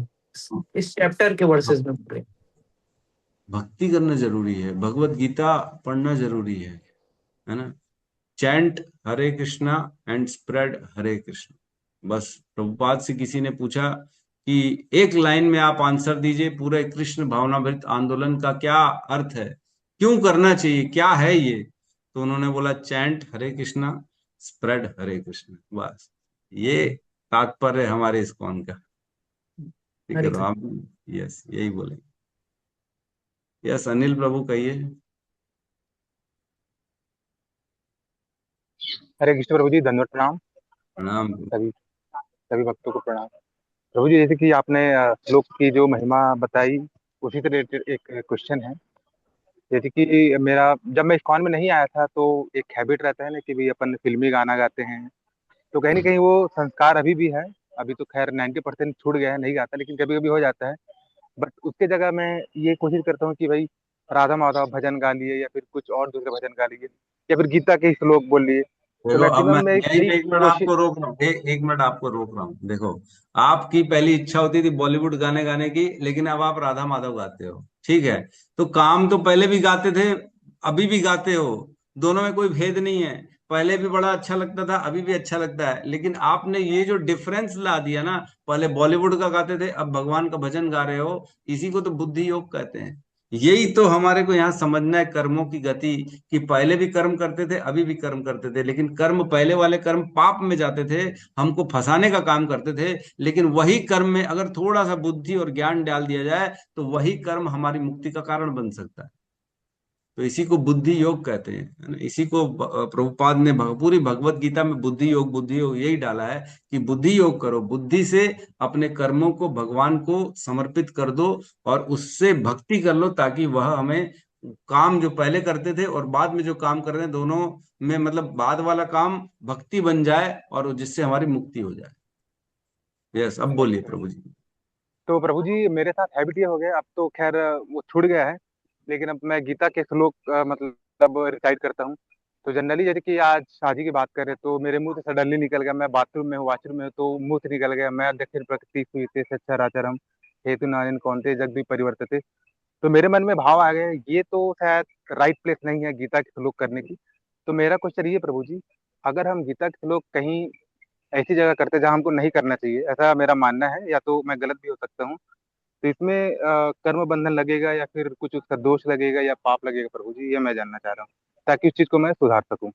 इस चैप्टर के वर्सेस में पूरे। भक्ति करना जरूरी है, भगवत गीता पढ़ना जरूरी है ना। Chant Hare Krishna and spread Hare Krishna. बस प्रभुपाद से किसी ने पूछा कि एक लाइन में आप आंसर दीजिए, पूरे कृष्ण भावनाभरित आंदोलन का क्या अर्थ है, क्यों करना चाहिए, क्या है ये। तो उन्होंने बोला चैंट हरे कृष्णा स्प्रेड हरे कृष्णा। बस ये तात्पर्य हमारे इस्कॉन का। ठीक है, हरे तो आप यस यही बोले। यस अनिल प्रभु कहिए। हरे कृष्ण प्रभु जी, धन्यवाद, प्रणाम। प्रणाम। सभी सभी भक्तों को प्रणाम। प्रभु जी, जैसे कि आपने श्लोक की जो महिमा बताई उसी से रिलेटेड एक क्वेश्चन है। जैसे कि मेरा जब मैं इस्कॉन में नहीं आया था तो एक हैबिट रहता है ना कि भाई अपन फिल्मी गाना गाते हैं, तो कहीं ना कहीं वो संस्कार अभी भी है। अभी तो खैर 90% छूट गया है, नहीं गाता, लेकिन कभी कभी हो जाता है। बट उसके जगह मैं ये कोशिश करता हूँ कि भाई राधा माधव भजन गा लिए या फिर कुछ और दूसरे भजन गा लिए या फिर गीता के श्लोक बोल लिए। तो देखो अब मैक्सिमम मैं मैं यहीं यही पे 1 मिनट कोशिश। आपको रोक रहा हूँ, एक मिनट आपको रोक रहा हूँ। देखो, आपकी पहली इच्छा होती थी बॉलीवुड गाने गाने की, लेकिन अब आप राधा माधव गाते हो। ठीक है, तो काम तो पहले भी गाते थे, अभी भी गाते हो, दोनों में कोई भेद नहीं है। पहले भी बड़ा अच्छा लगता था, अभी भी अच्छा लगता है, लेकिन आपने ये जो डिफरेंस ला दिया ना, पहले बॉलीवुड का गाते थे, अब भगवान का भजन गा रहे हो, इसी को तो बुद्धि योग कहते हैं। यही तो हमारे को यहाँ समझना है, कर्मों की गति, कि पहले भी कर्म करते थे, अभी भी कर्म करते थे, लेकिन कर्म पहले वाले कर्म पाप में जाते थे, हमको फंसाने का काम करते थे। लेकिन वही कर्म में अगर थोड़ा सा बुद्धि और ज्ञान डाल दिया जाए तो वही कर्म हमारी मुक्ति का कारण बन सकता है। तो इसी को बुद्धि योग कहते हैं, है ना। इसी को प्रभुपाद ने पूरी भगवत गीता में बुद्धि योग यही डाला है कि बुद्धि योग करो, बुद्धि से अपने कर्मों को भगवान को समर्पित कर दो और उससे भक्ति कर लो, ताकि वह हमें काम जो पहले करते थे और बाद में जो काम कर रहे हैं दोनों में, मतलब बाद वाला काम भक्ति बन जाए और जिससे हमारी मुक्ति हो जाए। यस, अब बोलिए प्रभु जी। तो प्रभु जी मेरे साथ हैबिट ये हो गया, अब तो खैर वो छूट गया है, लेकिन अब मैं गीता के श्लोक मतलब रिसाइट करता हूँ। तो जनरली जैसे कि आज शादी की बात करें तो मेरे मुंह से सडनली निकल गया, मैं बाथरूम में हूँ, वॉशरूम में हूँ, तो मुंह से निकल गया, मैं दक्षिण प्रकृति सुईते सच्चराचरम हेतु नारायण कौनते जग भी परिवर्तते। तो मेरे मन में भाव आ गया, ये तो शायद राइट प्लेस नहीं है गीता के श्लोक करने की। तो मेरा क्वेश्चन ये प्रभु जी, अगर हम गीता के श्लोक कहीं ऐसी जगह करते हैं जहाँ हमको नहीं करना चाहिए, ऐसा मेरा मानना है, या तो मैं गलत भी हो सकता हूँ। तो इसमें कर्म बंधन लगेगा या फिर कुछ उसका दोष लगेगा या पाप लगेगा प्रभु जी, ये मैं जानना चाह रहा हूँ, ताकि उस चीज को मैं सुधार सकूं।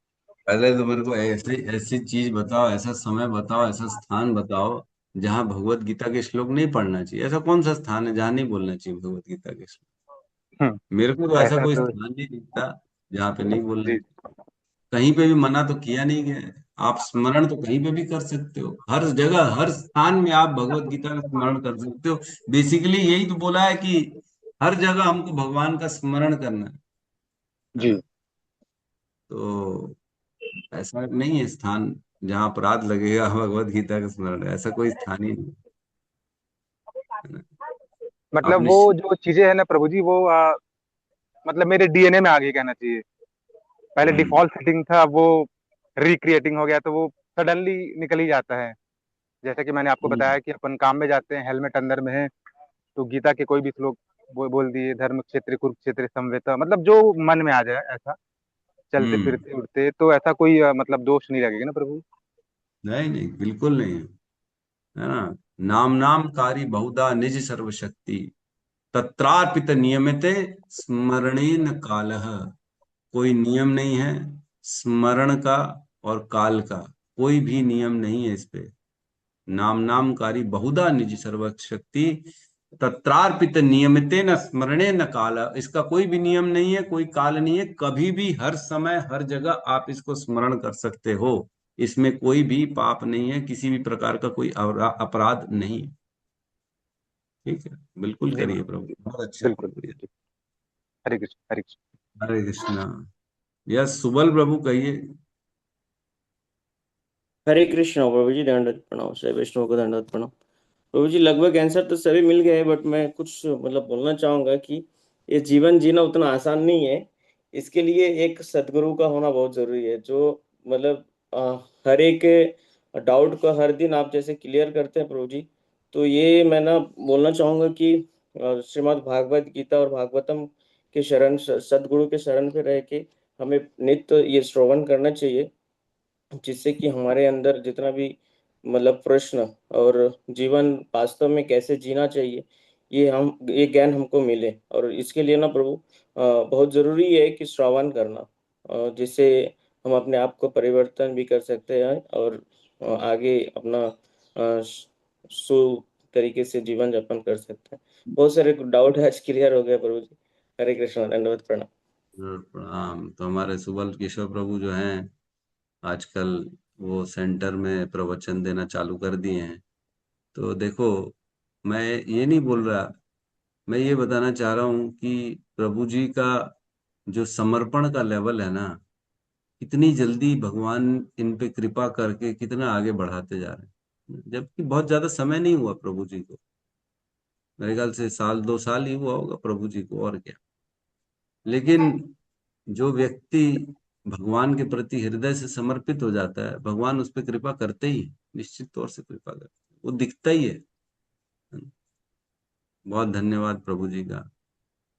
पहले तो मेरे को ऐसी ऐसी चीज बताओ, ऐसा समय बताओ, ऐसा स्थान बताओ जहाँ भगवत गीता के श्लोक नहीं पढ़ना चाहिए। ऐसा कौन सा स्थान है जहाँ नहीं बोलना चाहिए भगवत गीता के श्लोक? हम्म, मेरे को तो ऐसा ऐसा कोई तो स्थान नहीं दिखता जहाँ पे नहीं बोलना जी। चाहिए। कहीं पे भी मना तो किया नहीं गया है। आप स्मरण तो कहीं पे भी कर सकते हो, हर जगह हर स्थान में आप भगवत गीता का स्मरण कर सकते हो। बेसिकली यही तो बोला है कि हर जगह हमको भगवान का स्मरण करना है जी। ना। तो ऐसा नहीं है स्थान जहाँ अपराध लगेगा भगवत गीता का स्मरण, ऐसा कोई स्थान ही नहीं है ना। आप मतलब वो निश्चित। जो चीजें है ना प्रभु जी, वो मतलब मेरे डीएनए में आ गई कहना चाहिए। पहले हम्म डिफॉल्ट सेटिंग था, वो रिक्रिएटिंग हो गया, तो वो सडनली निकल ही जाता है। जैसे कि मैंने आपको हम्म बताया कि अपन काम में जाते हैं, हेलमेट अंदर में है, तो गीता के कोई भी श्लोक बोल दिए, धर्म क्षेत्र कुरुक्षेत्र समवेता, मतलब जो मन में आ जाए ऐसा, चलते हम्म। फिरते उठते, तो ऐसा कोई मतलब दोष नहीं लगेगा ना प्रभु? नहीं नहीं, बिल्कुल नहीं है ना। नाम नाम कारी बहुधा निज सर्वशक्ति, तत्रार्पित नियमिते स्मरणेन कालः। कोई नियम नहीं है स्मरण का और काल का, कोई भी नियम नहीं है इस पे। नाम नामकारी बहुधा निज सर्वशक्ति, तत्रार्पित नियमिते न स्मरणे न काल। इसका कोई भी नियम नहीं है, कोई काल नहीं है, कभी भी हर समय हर जगह आप इसको स्मरण कर सकते हो। इसमें कोई भी पाप नहीं है, किसी भी प्रकार का कोई अपराध नहीं है। ठीक है, बिल्कुल जी करिए महाराज प्रभु, जी, बहुत अच्छे बिल्कुल प्रभु। जी। हरे कृष्ण हरे कृष्ण। हरे कृष्णा। यस सुबल प्रभु कहिए। हरे कृष्ण प्रभु जी, दंडवत प्रणाम, श्री विष्णु को दंडवत प्रणाम। प्रभु जी लगभग आंसर तो सभी मिल गए, बट मैं कुछ मतलब बोलना चाहूंगा कि ये जीवन जीना उतना आसान नहीं है। इसके लिए एक सदगुरु का होना बहुत जरूरी है, जो मतलब हर एक डाउट को हर दिन आप जैसे क्लियर करते हैं प्रभु जी। तो ये मैं ना बोलना चाहूंगा कि श्रीमद् भागवत गीता और भागवतम के शरण, सदगुरु के शरण पे रह के हमें नित्य ये श्रवण करना चाहिए, जिससे कि हमारे अंदर जितना भी मतलब प्रश्न और जीवन वास्तव में कैसे जीना चाहिए, ये ज्ञान हमको मिले। और इसके लिए ना प्रभु बहुत जरूरी है कि श्रवण करना, जिससे हम अपने आप को परिवर्तन भी कर सकते हैं और आगे अपना सु तरीके से जीवन यापन कर सकते हैं। बहुत सारे डाउट आज क्लियर हो गया प्रभु जी। हरे कृष्ण, दंडवत प्रणाम। प्रणाम। तो हमारे सुबल किशोर प्रभु जो हैं आजकल वो सेंटर में प्रवचन देना चालू कर दिए हैं। तो देखो, मैं ये नहीं बोल रहा, मैं ये बताना चाह रहा हूँ कि प्रभु जी का जो समर्पण का लेवल है ना, कितनी जल्दी भगवान इन पे कृपा करके कितना आगे बढ़ाते जा रहे हैं। जबकि बहुत ज्यादा समय नहीं हुआ प्रभु जी को, मेरे ख्याल से साल दो साल ही हुआ होगा प्रभु जी को, और क्या। लेकिन जो व्यक्ति भगवान के प्रति हृदय से समर्पित हो जाता है, भगवान उस पर कृपा करते ही हैं, निश्चित तौर से कृपा करते हैं, वो दिखता ही है। बहुत धन्यवाद प्रभु जी का।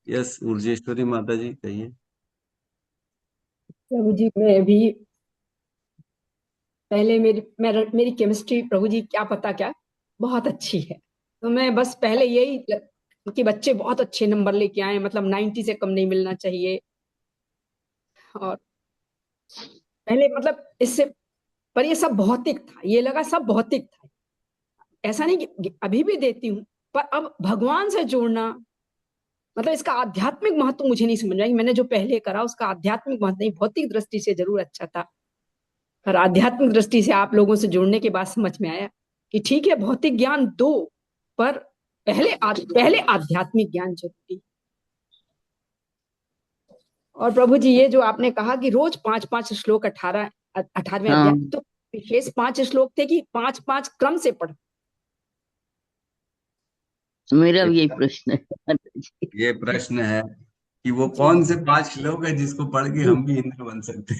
यस ऊर्जेश्वरी माता जी कहिए। प्रभु जी मैं भी पहले मेरी केमिस्ट्री प्रभु जी क्या पता क्या बहुत अच्छी है। तो मैं बस पहले यही कि बच्चे बहुत अच्छे नंबर लेके आए, मतलब 90 से कम नहीं मिलना चाहिए। और पहले मतलब इससे, पर ये सब भौतिक था, ये लगा सब भौतिक था। ऐसा नहीं कि अभी भी देती हूँ, पर अब भगवान से जोड़ना, मतलब इसका आध्यात्मिक महत्व मुझे नहीं समझ में आई। मैंने जो पहले करा उसका आध्यात्मिक महत्व नहीं, भौतिक दृष्टि से जरूर अच्छा था, पर आध्यात्मिक दृष्टि से आप लोगों से जुड़ने के बाद समझ में आया कि ठीक है भौतिक ज्ञान दो, पर पहले आध्यात्मिक ज्ञान जरूरी। और प्रभु जी ये जो आपने कहा कि रोज 5-5 श्लोक 18वें हाँ, अध्याय, तो विशेष 5 श्लोक थे कि 5-5 क्रम से पढ़? मेरा भी यही प्रश्न है। ये प्रश्न है कि वो जी कौन से 5 श्लोक है जिसको पढ़ के जी हम भी इंद्र बन सकते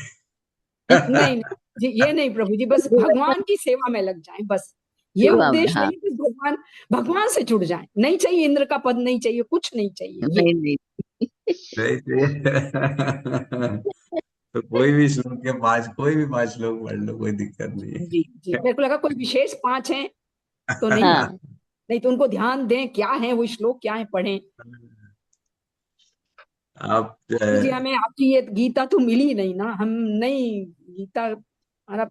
नहीं नहीं हैं। जी, ये नहीं प्रभु जी, बस भगवान की सेवा में लग जाएं, बस ये सेवा में, उद्देश्य हाँ। नहीं, बस भगवान से जुड़ जाएं। नहीं चाहिए इंद्र का पद, नहीं चाहिए, कुछ नहीं चाहिए ये। नहीं नहीं, नहीं चाहिए। तो कोई भी श्लोक के 5, कोई भी 5 श्लोक पढ़ लो, कोई दिक्कत नहीं जी जी, मेरे को लगा कोई विशेष 5 हैं तो है। नहीं, हाँ नहीं तो उनको ध्यान दें क्या है वो श्लोक, क्या है पढ़ें। आप मुझे हमें आपकी ये गीता तो मिली नहीं ना, हम नहीं गीता हमारा।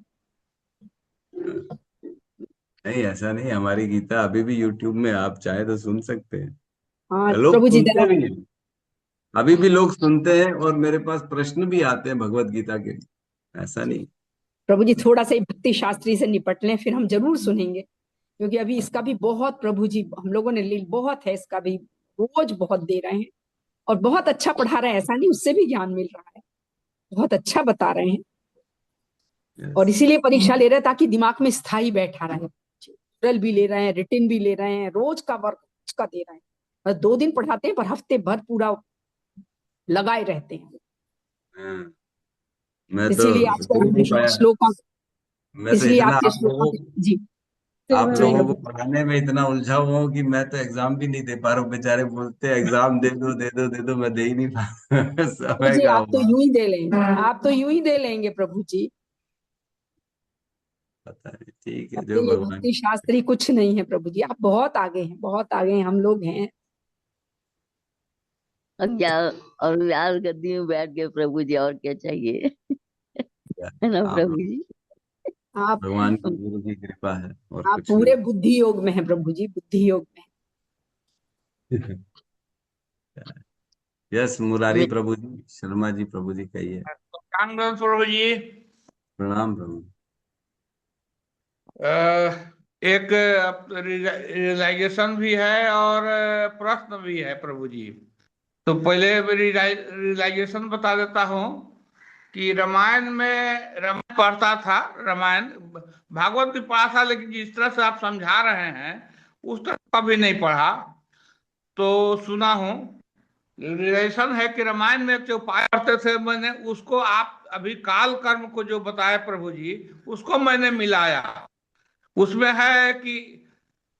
नहीं, ऐसा नहीं, हमारी गीता अभी भी यूट्यूब में, आप चाहे तो सुन सकते हैं। हाँ लोग प्रभु जी सुनते जरा, भी हैं, अभी भी लोग सुनते हैं, और मेरे पास प्रश्न भी आते हैं भगवत गीता के, ऐसा नहीं। प्रभु जी थोड़ा सा ही भक्ति शास्त्री से निपट लें, फिर हम जरूर सुनेंगे, क्योंकि अभी इसका भी बहुत प्रभु जी हम लोगों ने बहुत है इसका भी, रोज बहुत दे रहे हैं और बहुत अच्छा पढ़ा रहे हैं, ऐसा नहीं, उससे भी ज्ञान मिल रहा है, बहुत अच्छा बता रहे हैं। और यस। इसीलिए परीक्षा ले रहे हैं ताकि दिमाग में स्थायी बैठा रहे। ओरल भी ले रहे हैं, रिटिन भी ले रहे हैं, रोज का वर्क का दे रहे हैं, बस 2 दिन पढ़ाते हैं पर हफ्ते भर पूरा लगाए रहते हैं। हाँ, मैं तो इसीलिए देख नहीं आजकल पाया। श्लोका, मैं तो इसलिए इतना आपके श्लोका जी आप जी लोगों को प्रभु। पढ़ाने में इतना उलझा हुआ हूँ कि मैं तो एग्जाम भी नहीं दे पा रहा हूँ। बेचारे बोलते हैं एग्जाम दे दो दे दो दे दो, मैं दे ही नहीं पा रहा। प्रभु समय जी का आप तो अभाव। यूं ही दे लेंगे, आप तो यूं ही दे लेंगे प्रभु जी। पता नहीं, ठीक है, अपने जो लिए भगवान। भक्ति शास्त्री कुछ नहीं है प्रभु जी, आप बहुत आगे हैं, बहुत आगे हैं, हम लोग हैं। और क्या, और यार गद्दी में बैठ के प्रभु जी और क्या चाहिए। है ना आप प्रभु जी। आप भगवान की गुरु की कृपा है, और आप कुछ पूरे नहीं। बुद्धि योग में हैं प्रभु जी, बुद्धि योग में। यस, मुरारी मे- प्रभु जी, शर्मा जी प्रभु जी, कहिए। कांग्रेस प्रभु जी, प्रणाम प्रभु। एक रियलाइजेशन भी है और प्रश्न भी है प्रभु जी। तो पहले रियलाइजेशन बता देता हूँ कि रामायण में, रामायण पढ़ता था, रामायण भागवत भी पढ़ा था, लेकिन जिस तरह से आप समझा रहे हैं उस तरह कभी नहीं पढ़ा, तो सुना हूँ। रिलेशन है कि रामायण में जो उपाय करते थे, मैंने उसको, आप अभी काल कर्म को जो बताया प्रभु जी, उसको मैंने मिलाया। उसमें है कि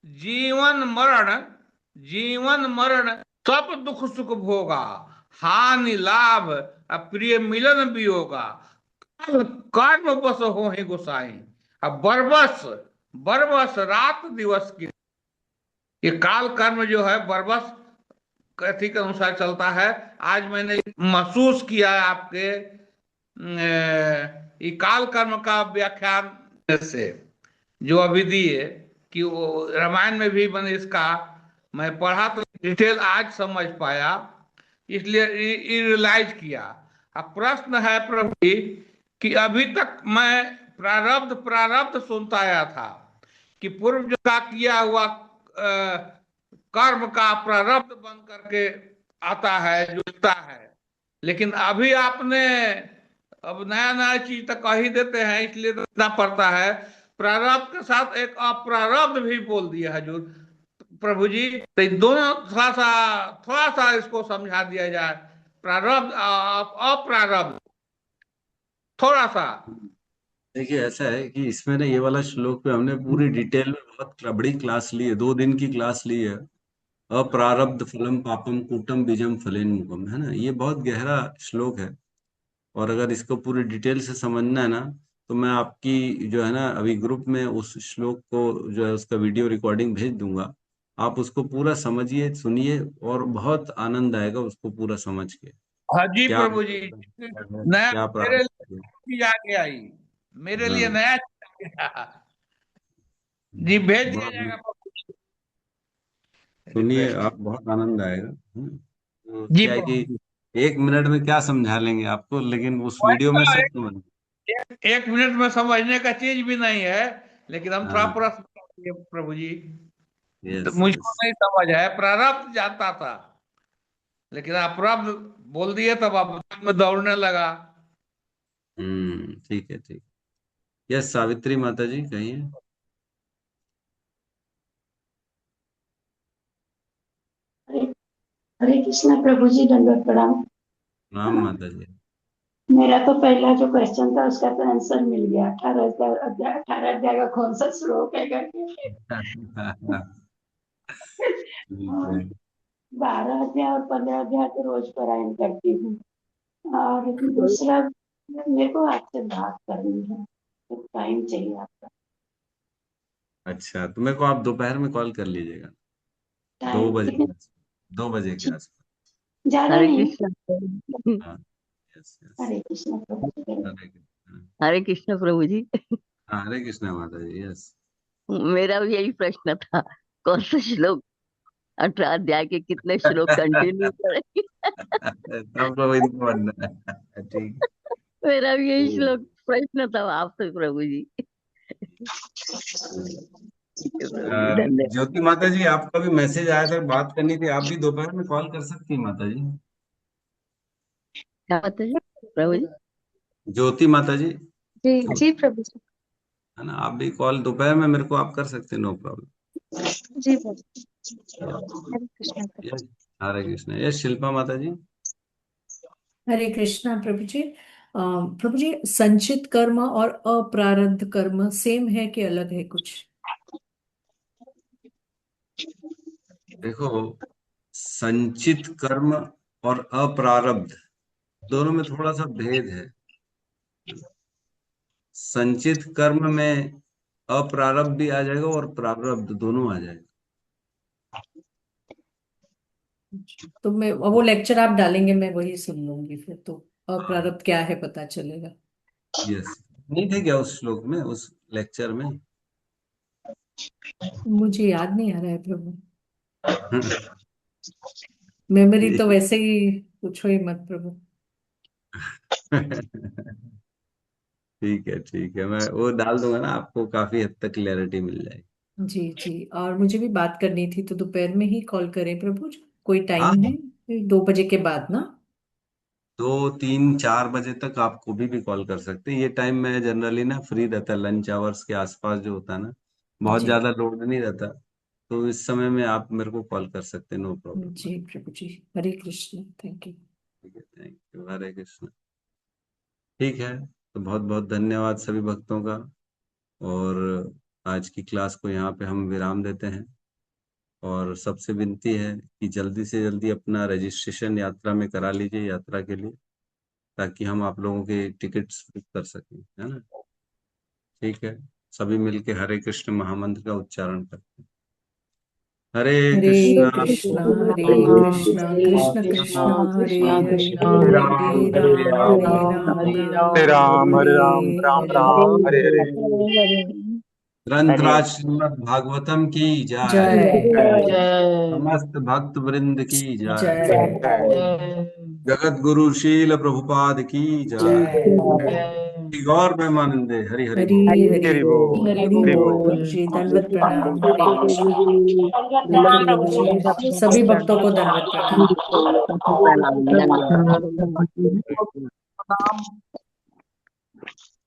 जीवन मरण, जीवन मरण सब दुख सुख भोगा, हानि लाभ अप्रिय मिलन भी होगा, कर्म बस हो ही गोसाई। अब बरबस, बरबस रात दिवस की, ये काल कर्म जो है बरबस कथी के अनुसार चलता है। आज मैंने महसूस किया है आपके ये काल कर्म का व्याख्यान से जो अभी दिए, कि वो रामायण में भी मैंने इसका, मैं पढ़ा तो डिटेल आज समझ पाया, इसलिए रियलाइज किया। अब प्रश्न है प्रभु जी कि अभी तक मैं प्रारब्ध प्रारब्ध सुनता आया था कि पूर्व जो का किया हुआ कर्म का प्रारब्ध बन करके आता है, जुड़ता है। लेकिन अभी आपने अब नया नया चीज तो कह ही देते हैं, इसलिए तो इतना पड़ता है। प्रारब्ध के साथ एक अप्रारब्ध भी बोल दिया हजूर प्रभु जी, तो ये दोनों थोड़ा सा इसको समझा दिया जाए, प्रारब्ध अप्रारब्ध, थोड़ा सा। देखिए, ऐसा है कि इसमें ना, ये वाला श्लोक पे हमने पूरी डिटेल में बहुत बड़ी क्लास ली है, 2 दिन की क्लास ली है। अप्रारब्ध फलम पापम कूटम बीजम फलेन मुकम, है ना, ये बहुत गहरा श्लोक है। और अगर इसको पूरी डिटेल से समझना है ना, तो मैं आपकी जो है ना, अभी ग्रुप में उस श्लोक को जो है उसका वीडियो रिकॉर्डिंग भेज दूंगा। आप उसको पूरा समझिए, सुनिए, और बहुत आनंद आएगा उसको पूरा समझ के। हाँ जी क्या प्रभु जी, नया क्या मेरे प्रारब्ध लिए है। चीज आ गया ही, मेरे लिए हाँ, नया चीज आ गया। जी भेज दिया बहुत जाएगा प्रभु जी, सुनिए, रिक्वेस्ट। आप बहुत आनंद आएगा। तो जी क्या है कि प्रभु जी, 1 मिनट में क्या समझा लेंगे आपको, लेकिन उस वही वीडियो में तो, सब समझ। एक मिनट में समझने का चीज भी नहीं है, लेकिन हम थोड़ा हाँ, प्रश्न करेंगे प्रभु जी। तो यस मुझको यस। नहीं समझ है, प्रारब्ध जानता था, लेकिन आप प्रारब्ध बोल दिए तब आप में दौड़ने लगा। ठीक है, ठीक। यस, सावित्री माता जी, कहिए। हरे हरे कृष्णा प्रभु जी, दंडवत प्रणाम। राम माता जी। मेरा तो पहला जो क्वेश्चन था उसका तो आंसर मिल गया, 18 अध्याय का कौन सा श्लोक है करके। ठीक और है। 12 अध्याय और 15 अध्याय तो रोज पारायण करती हूँ। और दूसरा मेरे को आपसे बात करनी है, तो टाइम चाहिए आपका। अच्छा, तो मेरे को आप दोपहर में कॉल कर लीजिएगा, 2 टाइम बजे कितने? के आसपास, 2 बजे के आसपास। ज्यादा हरे नहीं। कृष्ण हाँ, यस यस, हरे कृष्ण प्रभु जी। हरे कृष्ण। हरे कृष्ण प्रभु जी। हाँ, हरे कृष्ण माता जी, यस। मेरा भी यही प्रश्न था, कौन सा श्लोक 18 अध्याय के कितने श्लोक कंटिन्यू करेंगे। सब लोग इनको बनना है, ठीक मेरा भी यही है। श्लोक प्रश्न था आपसे प्रभु जी। ठीक है प्रभु जी, धन्यवाद। ज्योति माता जी, आपका भी मैसेज आया था, बात करनी थी, आप भी दोपहर में कॉल कर सकती हैं माता जी। क्या बात है प्रभु जी? ज्योति माता जी, जी जी प्रभु जी। है ना, आप भी कॉल दोपहर में मेरे को आप कर सकते हैं, नो प्रॉब्लम। जी प्रभु जी। हरे कृष्ण प्रभु यस, हरे कृष्ण। यस, शिल्पा माता जी। हरे कृष्णा प्रभु जी। प्रभु जी, संचित कर्म और अप्रारब्ध कर्म सेम है कि अलग है कुछ? देखो, संचित कर्म और अप्रारब्ध दोनों में थोड़ा सा भेद है। संचित कर्म में अप्रारब्ध भी आ जाएगा और प्रारब्ध दोनों आ जाएगा। तो मैं वो लेक्चर आप डालेंगे, मैं वही सुन लूंगी, फिर तो अप्रारब्ध क्या है पता चलेगा। यस, नहीं थे क्या उस श्लोक में, उस लेक्चर में? मुझे याद नहीं आ रहा है प्रभु, मेमोरी तो वैसे ही पूछो ही मत प्रभु। ठीक है, मैं वो डाल दूंगा ना, आपको काफी हद तक क्लैरिटी मिल जाएगी। जी जी, और मुझे भी बात करनी थी, तो दोपहर में ही कॉल करें प्रभु? कोई हाँ, टाइम है? 2 बजे के बाद ना? 2 3 4 बजे तक आप कभी भी कॉल कर सकते हैं। ये टाइम में जनरली ना फ्री रहता है, लंच आवर्स के आसपास जो होता है ना, बहुत जी ज्यादा लोड नहीं रहता, तो इस समय में आप मेरे को कॉल कर सकते हैं, नो प्रॉब्लम। जी प्रभु जी, हरे कृष्ण, थैंक यू। ठीक है, थैंक यू, हरे कृष्ण। ठीक है, तो बहुत बहुत धन्यवाद सभी भक्तों का, और आज की क्लास को यहाँ पे हम विराम देते हैं, और सबसे विनती है कि जल्दी से जल्दी अपना रजिस्ट्रेशन यात्रा में करा लीजिए, यात्रा के लिए, ताकि हम आप लोगों के टिकट्स बुक कर सकें, है ना। ठीक है, सभी मिलके हरे कृष्ण महामंत्र का उच्चारण करते हैं। हरे हरे कृष्णा कृष्णा हरे कृष्णा कृष्ण हरे कृष्णा कृष्ण हरे कृष्ण हरे कृष्ण हरे हरे राम हरे हरे राम राम हरे राम हरे राम हरे राम राम हरे हरे राम राम हरे। राम हरे हरे। ग्रंथराज श्रीमद् भागवतम की जय, जय जय समस्त भक्त वृंद की जय, जय जय जगत गुरु शील प्रभुपाद की जय, जय। जय। गौर प्रेमानंदे हरि हरि हरी बोल। हरी हरि बोल, बोल हरी हरि बोल बोल। प्रभु जी, दंडवत प्रणाम, हरे कृष्ण। ठीक है प्रभु जी, प्रणाम सभी भक्तों को दंडवत प्रणाम। प्रणाम, धन्यवाद।